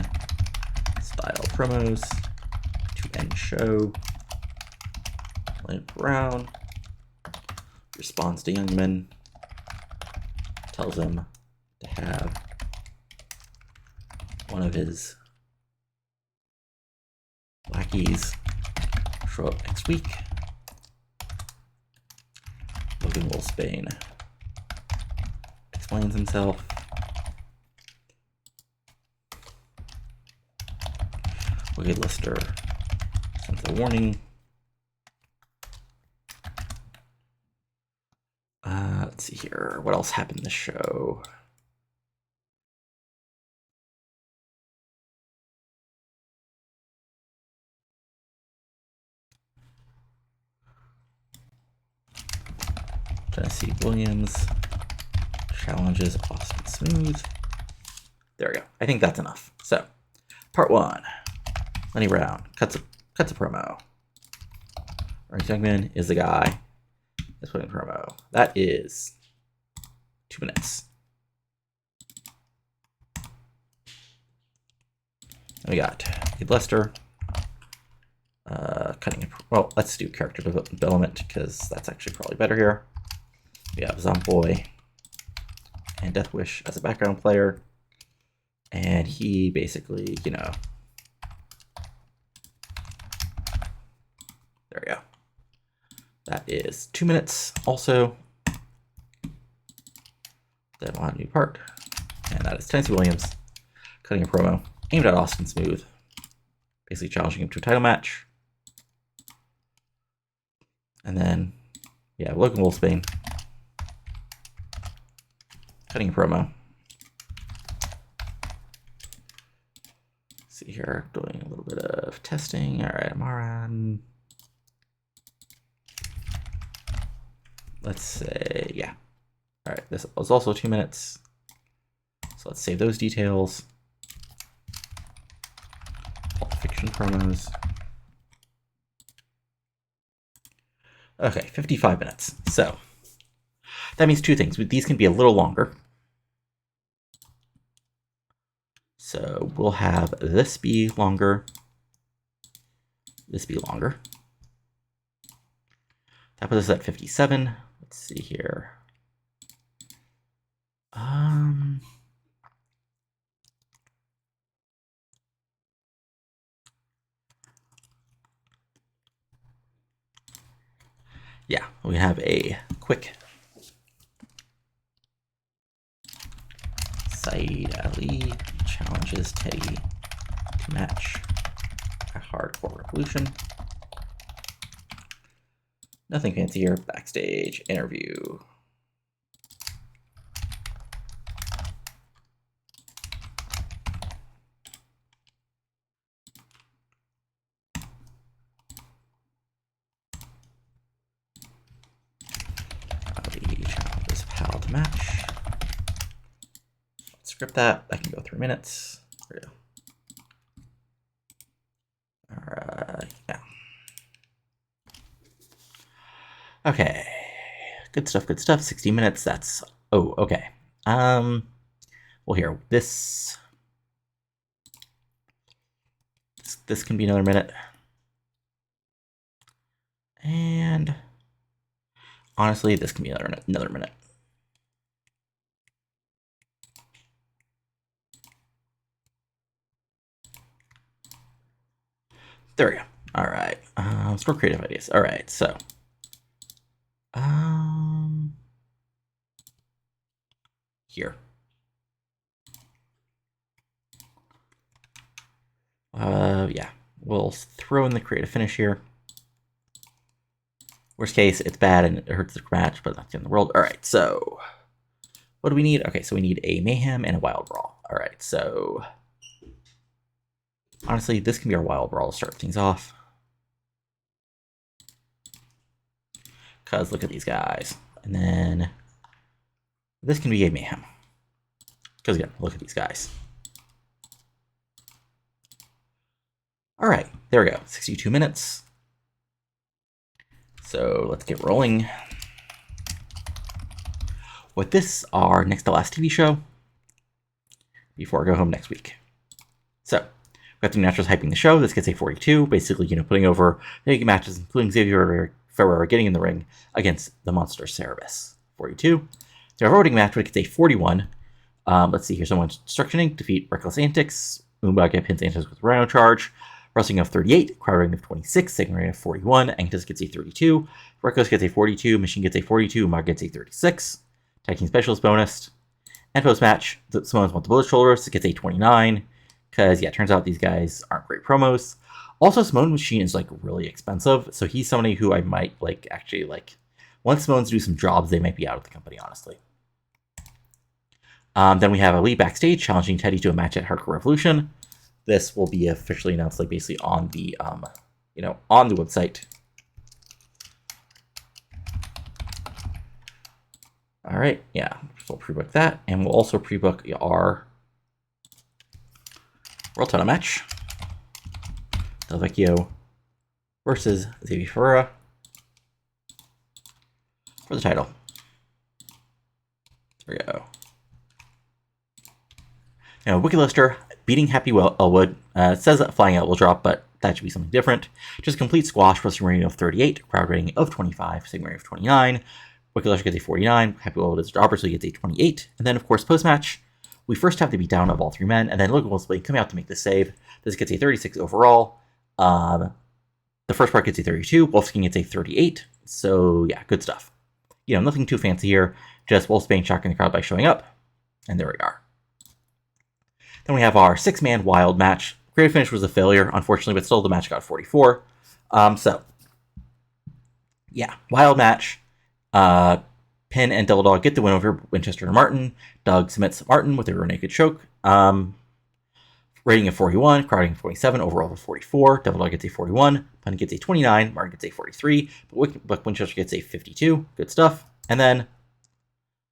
S1: style promos to end show. Lance Brown responds to Youngman, tells him to have one of his lackeys show up next week. Logan Wolfsbane explains himself. Wicked Lister sends a warning. Let's see here. What else happened in the show? Tennessee Williams challenges Austin Smooth. There we go. I think that's enough. So, part 1. Lenny Brown cuts a promo. Ernest Youngman is the guy that's putting a promo. That is 2 minutes. And we got Kid Lester cutting. Well, let's do character development because that's actually probably better here. We have Zomboy and Death Wish as a background player, and he basically, you know, there we go. That is 2 minutes. Also, then we'll have a new part, and that is Tennessee Williams cutting a promo aimed at Austin Smooth, basically challenging him to a title match. And then, yeah, Logan Wolfsbane cutting a promo. Let's see here, doing a little bit of testing. All right, I'm on. Let's say, yeah. All right, this was also 2 minutes. So let's save those details. Pulp Fiction promos. Okay, 55 minutes. So that means 2 things. These can be a little longer. So we'll have this be longer. This be longer. That puts us at 57. Let's see here. Yeah, we have a quick Saeed Ali challenges Teddy to match a Hardcore Revolution. Nothing fancy here. Backstage interview. Ali challenges Pal to match. Let's script that. That can go 3 minutes. There we go. Yeah. Okay. Good stuff, good stuff. 60 minutes. That's, oh, okay. Well, here, this can be another minute. And honestly, this can be another minute. There we go. All right. Store creative ideas. All right, so here. Yeah, we'll throw in the creative finish here. Worst case, it's bad and it hurts the match, but that's in the world. All right, so what do we need? Okay, so we need a Mayhem and a Wild Brawl. All right, so honestly, this can be our Wild Brawl to start things off. Because look at these guys. And then this can be a Mayhem. Because again, look at these guys. All right, there we go. 62 minutes. So let's get rolling with this, our next to last TV show, before I go home next week. So we have the Naturals hyping the show. This gets a 42, basically, putting over big matches, including Xavier Ferrera getting in the ring against the monster Cerebus. 42. So our voting match gets a 41. Let's see here. Someone's Destructioning, defeat Reckless Antics. Moonbug pins Antics with Rhino Charge. Wrestling of 38, crowd rating of 26, segment rating of 41, Angus gets a 32, Reckless gets a 42, Machine gets a 42, Mark gets a 36, Tag Team Specialist bonus, and post-match, Simone's want the Bullet Shoulders, gets a 29, because, yeah, it turns out these guys aren't great promos. Also, Simone Machine is, really expensive, so he's somebody who I might, actually, once Simone's do some jobs, they might be out of the company, honestly. Then we have Ali backstage challenging Teddy to a match at Hardcore Revolution. This will be officially announced, basically on the, on the website. All right, yeah, so we'll pre-book that, and we'll also pre-book our World Title match: Del Vecchio versus Xavier Ferrera for the title. There we go. Now, Wicked Lister beating Happy Elwood. It says that Flying Out will drop, but that should be something different. Just complete squash, wrestling rating of 38, crowd rating of 25, segment rating of 29. Wicked Lister gets a 49, Happy Elwood is a dropper, so he gets a 28. And then, of course, post-match, we first have the beatdown of all three men, and then Logan Wolfsbane coming out to make the save. This gets a 36 overall. The first part gets a 32, Wolfsbane gets a 38. So, yeah, good stuff. Nothing too fancy here. Just Wolfsbane shocking the crowd by showing up. And there we are. Then we have our 6-man wild match. Creative finish was a failure, unfortunately, but still the match got 44. So, yeah, wild match. Penn and Devil Dog get the win over Winchester and Martin. Doug submits Martin with a rear naked choke. Rating of 41, crowd rating of 47, overall of 44. Devil Dog gets a 41. Penn gets a 29. Martin gets a 43. But Winchester gets a 52. Good stuff. And then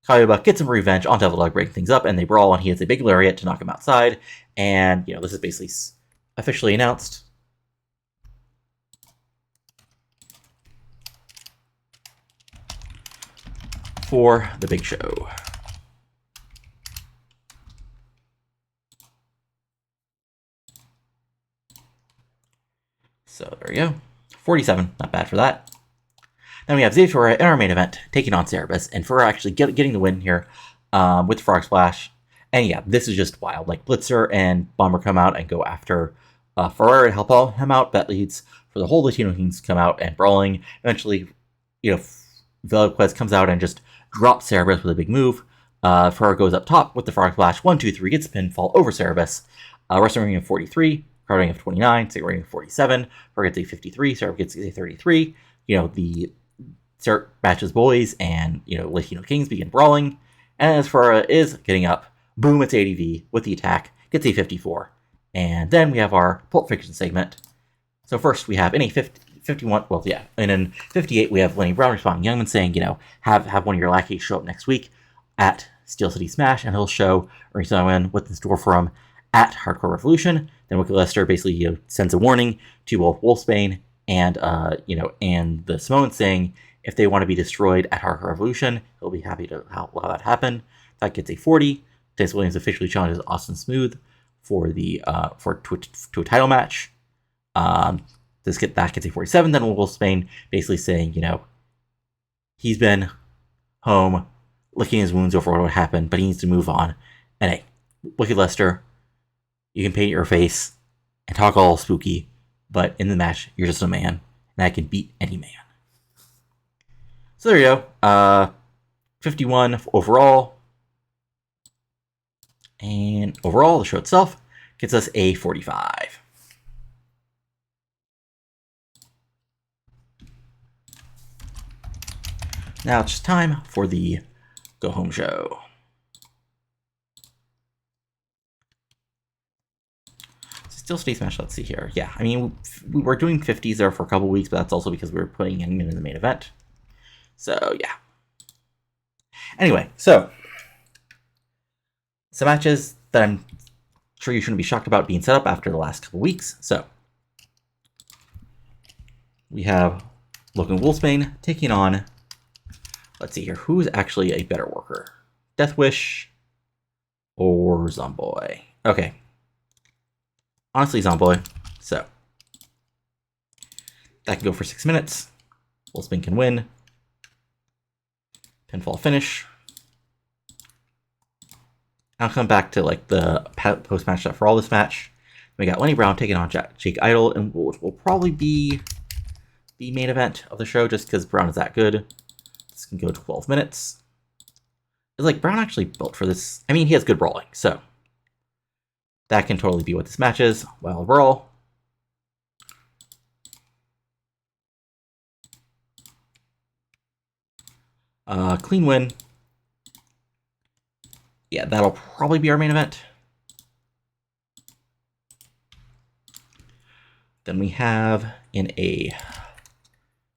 S1: Kayuba gets some revenge on Devil Dog, breaking things up, and they brawl, and he hits a big lariat to knock him outside. And, this is basically officially announced. For the big show. So there we go. 47, not bad for that. Then we have Xavier Ferrera in our main event, taking on Cerebus, and Ferrera actually getting the win here with the Frog Splash. And yeah, this is just wild. Blitzer and Bomber come out and go after Ferrera to help him out. That leads for the whole Latino Kings to come out and brawling. Eventually, Velasquez comes out and just drops Cerebus with a big move. Ferrera goes up top with the Frog Splash. 1, 2, 3, gets a pinfall over Cerebus. Wrestling rating of 43, crowd rating of 29, segment rating of 47. Ferrera gets a 53, Cerebus gets a 33. The matches boys and, Latino Kings begin brawling. And as Ferrera is getting up, boom, it's ADV with the attack, gets a 54. And then we have our Pulp Fiction segment. So first we have in a 51, well, yeah, and in 58 we have Lenny Brown responding Youngman saying, have one of your lackeys show up next week at Steel City Smash, and he'll show Ernie Youngman what's in store for him at Hardcore Revolution. Then Wicked Lester basically sends a warning to both Wolfsbane and and the Samoans saying if they want to be destroyed at Hardcore Revolution, he'll be happy to allow that happen. That gets a 40. Dennis Williams officially challenges Austin Smooth for to a title match. That gets a 47. Then Wolfsbane basically saying, he's been home licking his wounds over what happened, but he needs to move on. And hey, Wicked Lester, you can paint your face and talk all spooky, but in the match, you're just a man. And and I can beat any man. So there you go. 51 overall. And overall, the show itself gets us a 45. Now it's just time for the go home show. Still stays match. Let's see here. Yeah, I mean, we were doing 50s there for a couple weeks, but that's also because we were putting him in the main event. So, yeah. Anyway, so some matches that I'm sure you shouldn't be shocked about being set up after the last couple weeks. So, we have Logan Wolfsbane taking on, let's see here, who's actually a better worker? Deathwish or Zomboy? Okay. Honestly, Zomboy. So, that can go for 6 minutes. Wolfsbane can win. Pinfall finish. I'll come back to like the post-match stuff for all this match. We got Lenny Brown taking on Jake Idol, and which will probably be the main event of the show just because Brown is that good. This can go 12 minutes. It's like Brown actually built for this. I mean, he has good brawling, so that can totally be what this match is. Wild Brawl. Clean win. Yeah, that'll probably be our main event. Then we have in a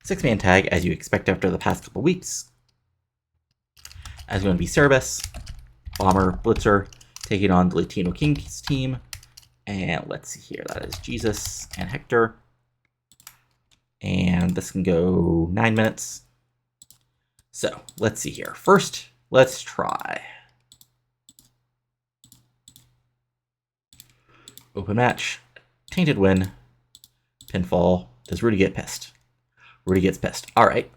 S1: 6-man tag, as you expect after the past couple weeks, as going to be Cerebus, Bomber, Blitzer, taking on the Latino Kings team. And let's see here, that is Jesus and Hector. And this can go 9 minutes. So, let's see here. First, let's try open match, tainted win, pinfall. Does Rudy get pissed? Rudy gets pissed. All right.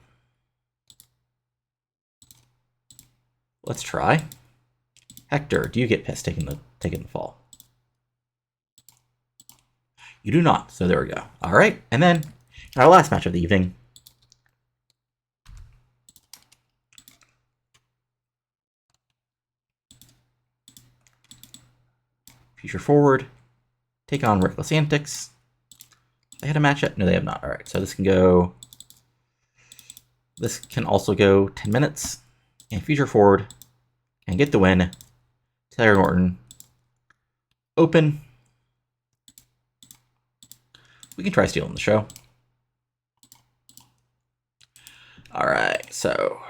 S1: Let's try. Hector, do you get pissed taking the fall? You do not. So there we go. All right. And then our last match of the evening. Future Forward. Take on Reckless Antics. They had a match yet? No, they have not. All right. So this can go. This can also go 10 minutes. And Future Forward can get the win. Taylor Norton. Open. We can try stealing the show. All right. So.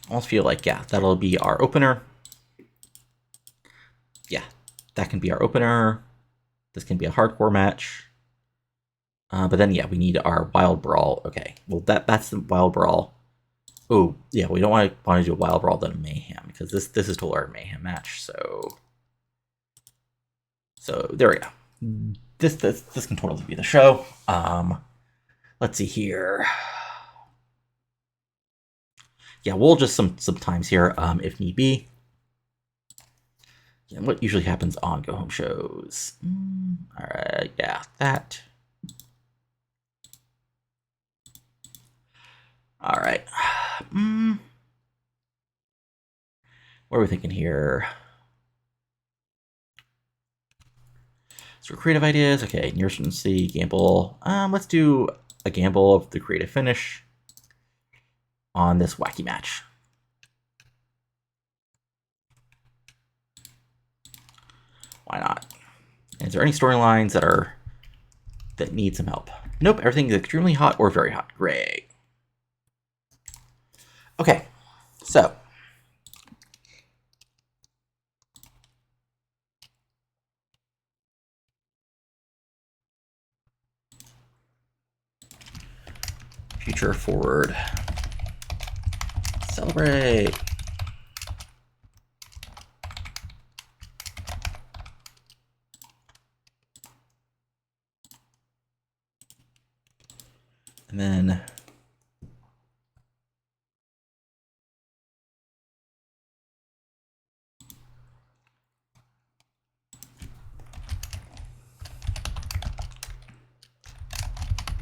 S1: I almost feel like, yeah, that'll be our opener. Yeah, that can be our opener. This can be a hardcore match. But then, yeah, we need our Wild Brawl. Okay, well, that's the Wild Brawl. Oh, yeah, we don't want to do a Wild Brawl then a Mayhem, because this is totally our Mayhem match, so there we go. This can totally be the show. Let's see here. Yeah, we'll just some times here, if need be. Yeah, what usually happens on go home shows? All right, yeah, that. All right. What are we thinking here? So creative ideas. Okay, near certainty, gamble. Let's do a gamble of the creative finish on this wacky match. Why not? And is there any storylines that need some help? Nope, everything is extremely hot or very hot. Great. Okay, so Future Forward. Celebrate. And then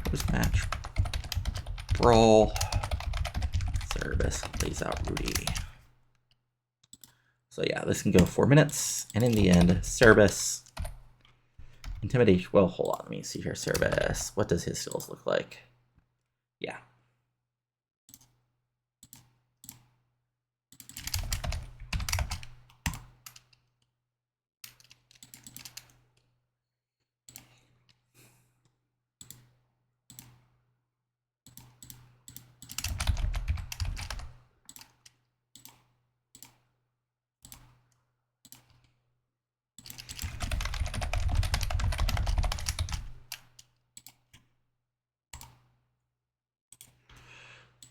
S1: Post-match brawl. Service lays out Rudy. So yeah, this can go 4 minutes, and in the end, Service intimidation. Well, hold on, let me see here. Service. What does his skills look like? Yeah.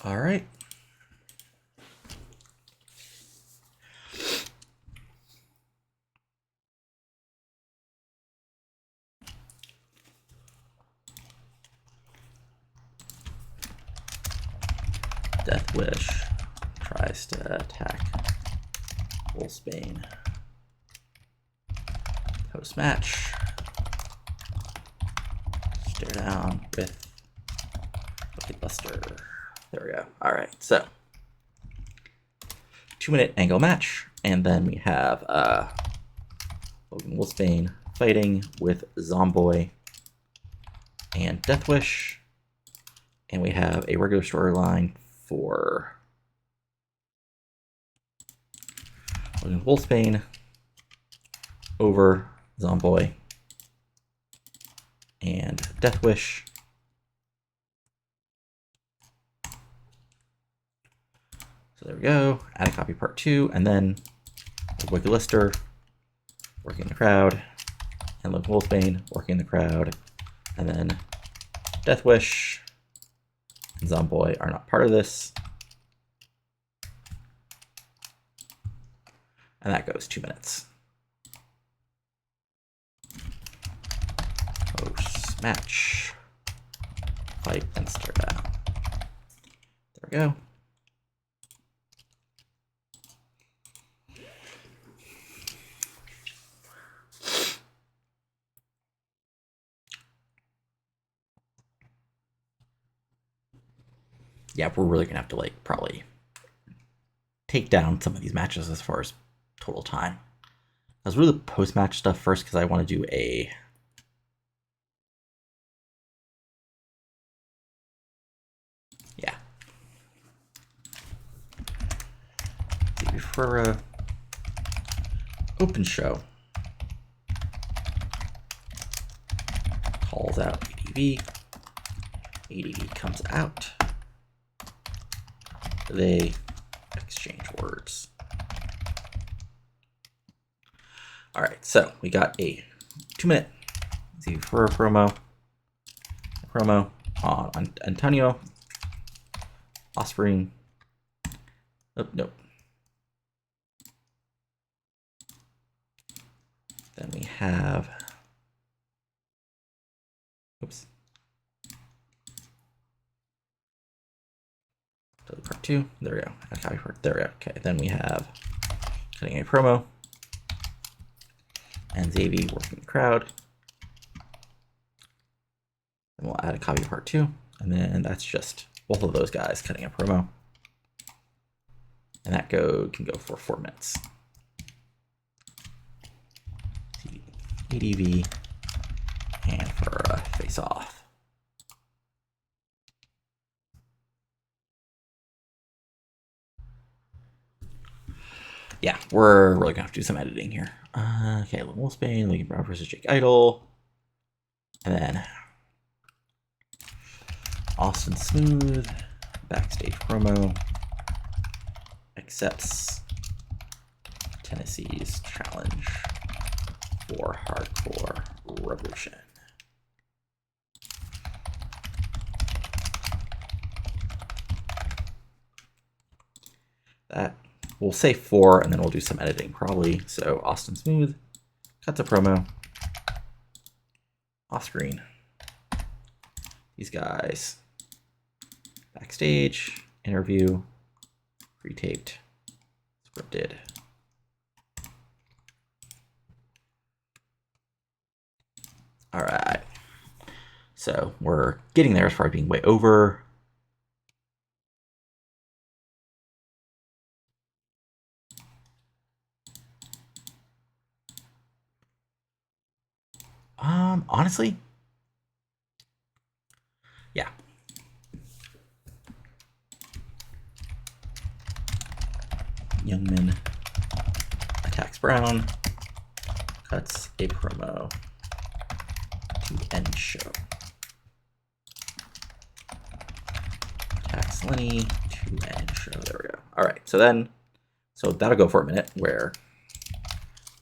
S1: All right. Death Wish tries to attack Wolfsbane. Post-match. Stare down with Bucket Buster. There we go. All right, so 2-minute angle match, and then we have Logan Wolfsbane fighting with Zomboy and Deathwish, and we have a regular storyline for Logan Wolfsbane over Zomboy and Deathwish. So there we go. Add a copy part 2, and then Wicked Lister working the crowd, and Logan Wolfsbane working the crowd, and then Deathwish and Zomboy are not part of this. And that goes 2 minutes. Post-match. Fight and stare down. There we go. Yeah, we're really gonna have to like probably take down some of these matches as far as total time. Let's do the post-match stuff first because I want to do a for a open show. Calls out ADV. ADV comes out. They exchange words. All right, so we got a 2-minute for a promo on Antonio Osprey. Oh, nope. Then we have, oops. Part 2, there we go. There we go. Okay, then we have cutting a promo and Xavier working the crowd. And we'll add a copy of part 2, and then that's just both of those guys cutting a promo. And that can go for 4 minutes. ADV and for a face off. Yeah, we're really gonna have to do some editing here. Okay, Wolfsbane, Logan Brown versus Jake Idol, and then Austin Smooth backstage promo accepts Tennessee's challenge for Hardcore Revolution. That we'll say 4, and then we'll do some editing probably. So Austin Smooth cuts a promo off screen. These guys backstage interview, pre-taped, scripted. All right. So we're getting there as far as being way over. Honestly, yeah. Youngman attacks Brown, cuts a promo to end show. Attacks Lenny to end show. There we go. All right, so that'll go for a minute where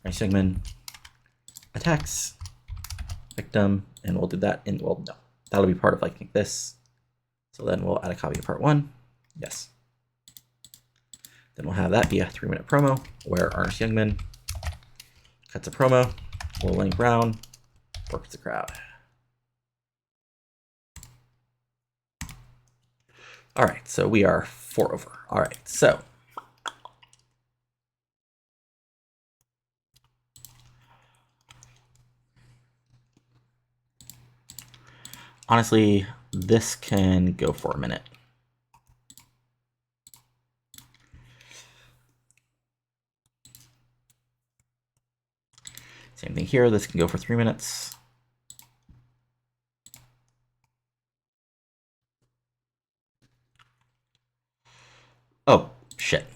S1: Ernest Youngman attacks victim, and we'll do that in, well, no, that'll be part of like this. So then we'll add a copy of part 1. Yes. Then we'll have that be a 3-minute promo where Ernest Youngman cuts a promo, Lenny Brown works the crowd. All right, so we are 4 over. All right, so honestly, this can go for a minute. Same thing here. This can go for 3 minutes. Oh, shit.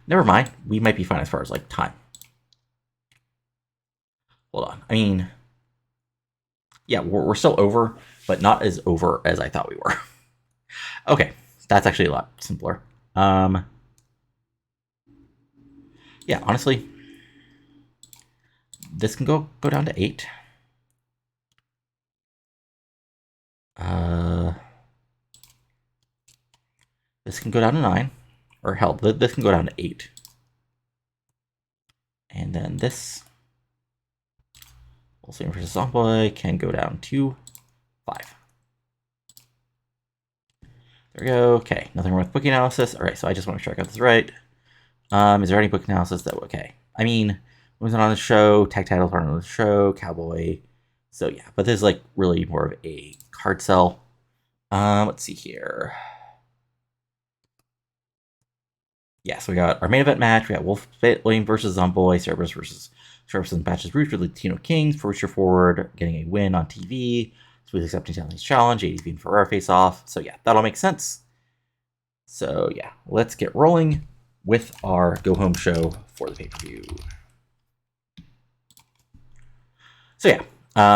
S1: Never mind. We might be fine as far as like time. Hold on. I mean, yeah, we're still over, but not as over as I thought we were. Okay, that's actually a lot simpler. Yeah, honestly, this can go down to 8. This can go down to 9, or hell, this can go down to 8. And then this, Wolfsbane versus Zomboy, can go down to 5. There we go. Okay, nothing wrong with book analysis. All right, so I just want to make sure I got this right. Is there any book analysis that, okay. I mean, was on the show, tag titles aren't on the show, Cowboy. So yeah, but this is like really more of a card sell. Let's see here. Yeah, so we got our main event match. We got Wolfsbane versus Zomboy, Cerberus versus Cerberus and Batches Roots with Latino Kings. Future Forward getting a win on TV. Smooth accepting Talent's challenge. ADV and Ferrara face off. So yeah, that'll make sense. So yeah, let's get rolling with our go home show for the pay-per-view. So yeah,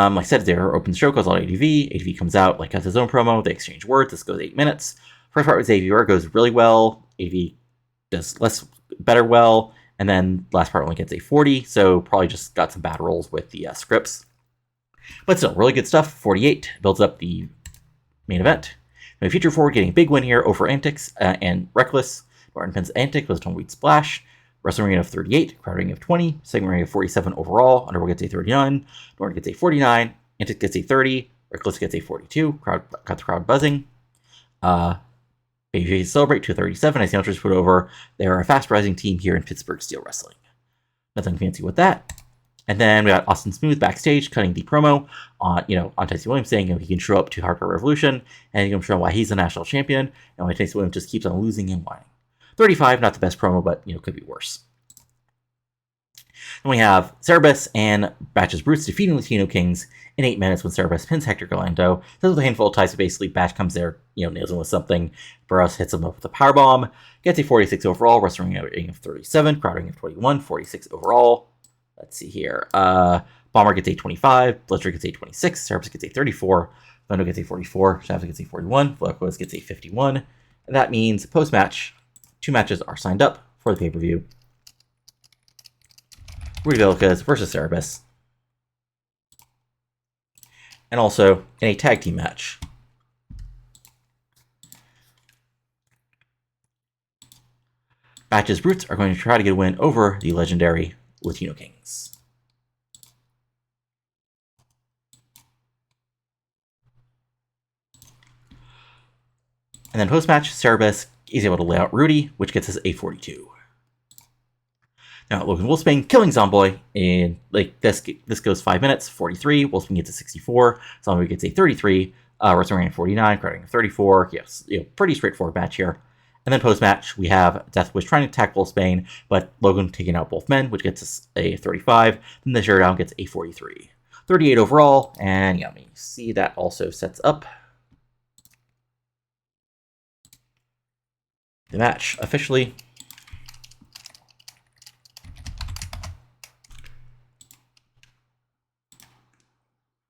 S1: like I said, they open the show, goes on ADV. ADV comes out, like has his own promo. They exchange words. This goes 8 minutes. First part with ADV goes really well. ADV does better well, and then last part only gets a 40. So probably just got some bad rolls with the scripts, but still really good stuff. 48 builds up the main event. My Future Forward getting a big win here over Antics and Reckless. Martin Penn's Antic was a tumbleweed splash. Wrestling rating of 38, crowd rating of 20, segment rating of 47 overall. Underworld gets a 39, Norton gets a 49, Antic gets a 30, Reckless gets a 42. Got the crowd buzzing. Babyface Celebrate 237. As the announcers put over, they are a fast rising team here in Pittsburgh Steel Wrestling. Nothing fancy with that. And then we got Austin Smooth backstage cutting the promo on, on Tyson Williams saying he can show up to Hardcore Revolution and he can show why he's the national champion and why Tyson Williams just keeps on losing and whining. 35, not the best promo, but could be worse. Then we have Cerberus and Batch's Brutes defeating Latino Kings in 8 minutes when Cerberus pins Hector Galando. This with a handful of ties, so basically Batch comes there, nails him with something. Burroughs hits him up with a powerbomb, gets a 46 overall, wrestling rating of 37, crowd rating of 21, 46 overall. Let's see here. Bomber gets a 25, Blister gets a 26, Cerberus gets a 34, Vendo gets a 44, Shaft gets a 41, Flacos gets a 51. And that means post-match, 2 matches are signed up for the pay-per-view. Rudy Velicas versus Cerberus. And also in a tag team match. Batch's Brutes are going to try to get a win over the legendary Latino Kings. And then post-match, Cerberus is able to lay out Rudy, which gets us a 42. Now, Logan Wolfsbane killing Zomboy, and like this goes 5 minutes, 43. Wolfsbane gets a 64. Zomboy gets a 33. WrestleMania 49, crowding 34. Yes, pretty straightforward match here. And then post-match, we have Death Wish trying to attack Wolfsbane, but Logan taking out both men, which gets us a 35. Then the Showdown gets a 43. 38 overall, and yeah, let me see, that also sets up the match officially.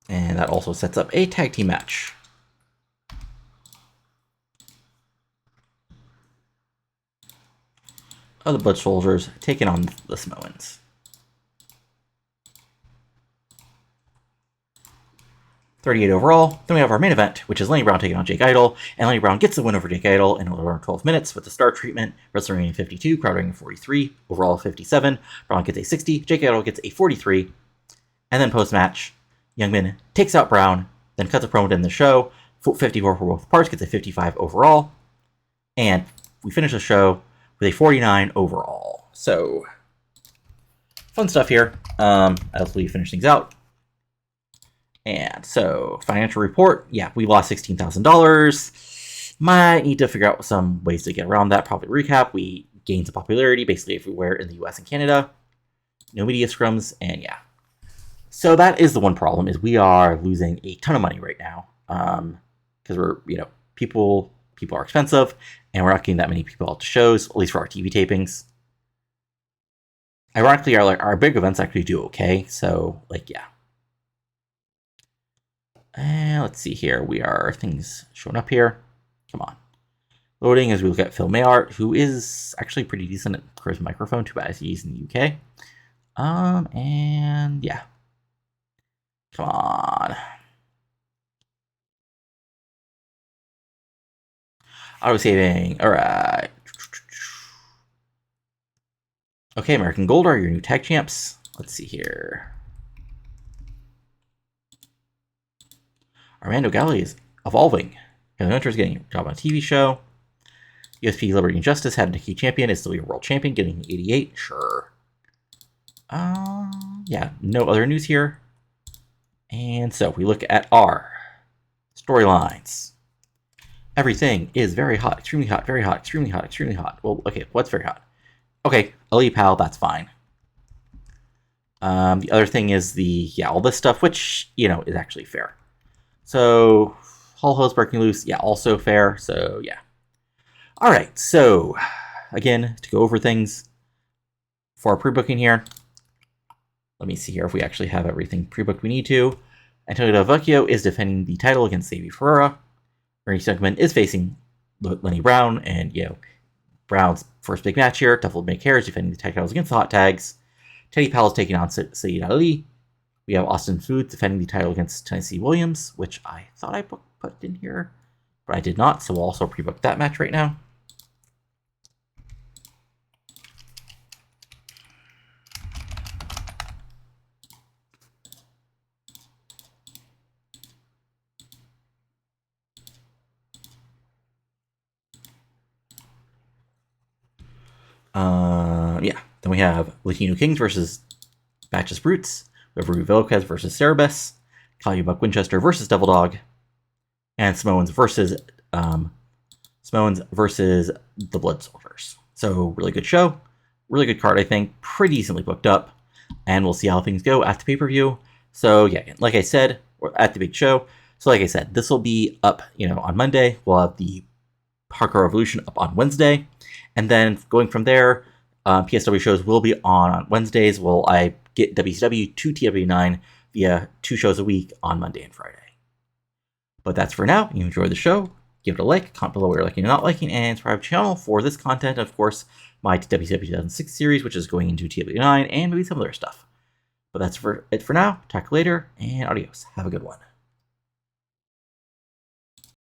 S1: And that also sets up a tag team match. Of the Blood Soldiers taking on the Samoans. 38 overall. Then we have our main event, which is Lenny Brown taking on Jake Idol, and Lenny Brown gets the win over Jake Idol in around 12 minutes with the star treatment. WrestleMania 52, crowd rating 43, overall 57. Brown gets a 60, Jake Idol gets a 43, and then post-match, Youngman takes out Brown, then cuts a promo to end the show. 54 for both parts, gets a 55 overall, and we finish the show with a 49 overall. So, fun stuff here. As we finish things out. And so, financial report. Yeah, we lost $16,000. Might need to figure out some ways to get around that. Probably recap. We gained some popularity basically everywhere in the US and Canada. No media scrums, and yeah. So that is the one problem, is we are losing a ton of money right now. Because we're, people are expensive, and we're not getting that many people out to shows, at least for our TV tapings. Ironically, our big events actually do okay, so, yeah. And let's see here. Things showing up here. Come on. Loading as we look at Phil Mayart, who is actually pretty decent at Charisma Microphone, too bad he's in the UK. And yeah. Come on. Auto-saving. Alright. Okay, American Gold are your new tag champs. Let's see here. Armando Galli is evolving. Kevin Hunter is getting a job on a TV show. USP Liberty and Justice had Nikki Champion, is still your world champion, getting 88. Sure. Yeah, no other news here. And so we look at our storylines. Everything is very hot, extremely hot, very hot, extremely hot, extremely hot. Well, okay, what's very hot? Okay, Ellie Pal, that's fine. The other thing is all this stuff, which, is actually fair. So, Hall Ho's breaking loose, yeah, also fair, so yeah. Alright, so, again, to go over things for our pre-booking here. Let me see here if we actually have everything pre-booked we need to. Antonio Del Vecchio is defending the title against Savvy Ferreira. Ernie Stunkman is facing Lenny Brown, and, Brown's first big match here. Duffel McHare is defending the tag titles against the Hot Tags. Teddy Powell is taking on Sayid Ali. We have Austin Foods defending the title against Tennessee Williams, which I thought I put in here, but I did not, so we'll also pre-book that match right now. Yeah. Then we have Latino Kings versus Batches Brutes. We have Ruby Velquez versus Cerebus. Kalia Buck Winchester versus Devil Dog. And Samoans versus the Blood Soldiers. So, really good show. Really good card, I think. Pretty decently booked up. And we'll see how things go at the pay-per-view. So, yeah, like I said, we're at the big show. So, like I said, this will be up, on Monday. We'll have the Hardcore Revolution up on Wednesday. And then going from there, PSW shows will be on Wednesdays. Will I get WCW to TEW9 via 2 shows a week on Monday and Friday. But that's for now. You enjoy the show. Give it a like, comment below what you're liking and not liking, and subscribe to the channel for this content. Of course, my WCW 2006 series, which is going into TEW9, and maybe some other stuff. But that's it for now. Talk later, and adios. Have a good one.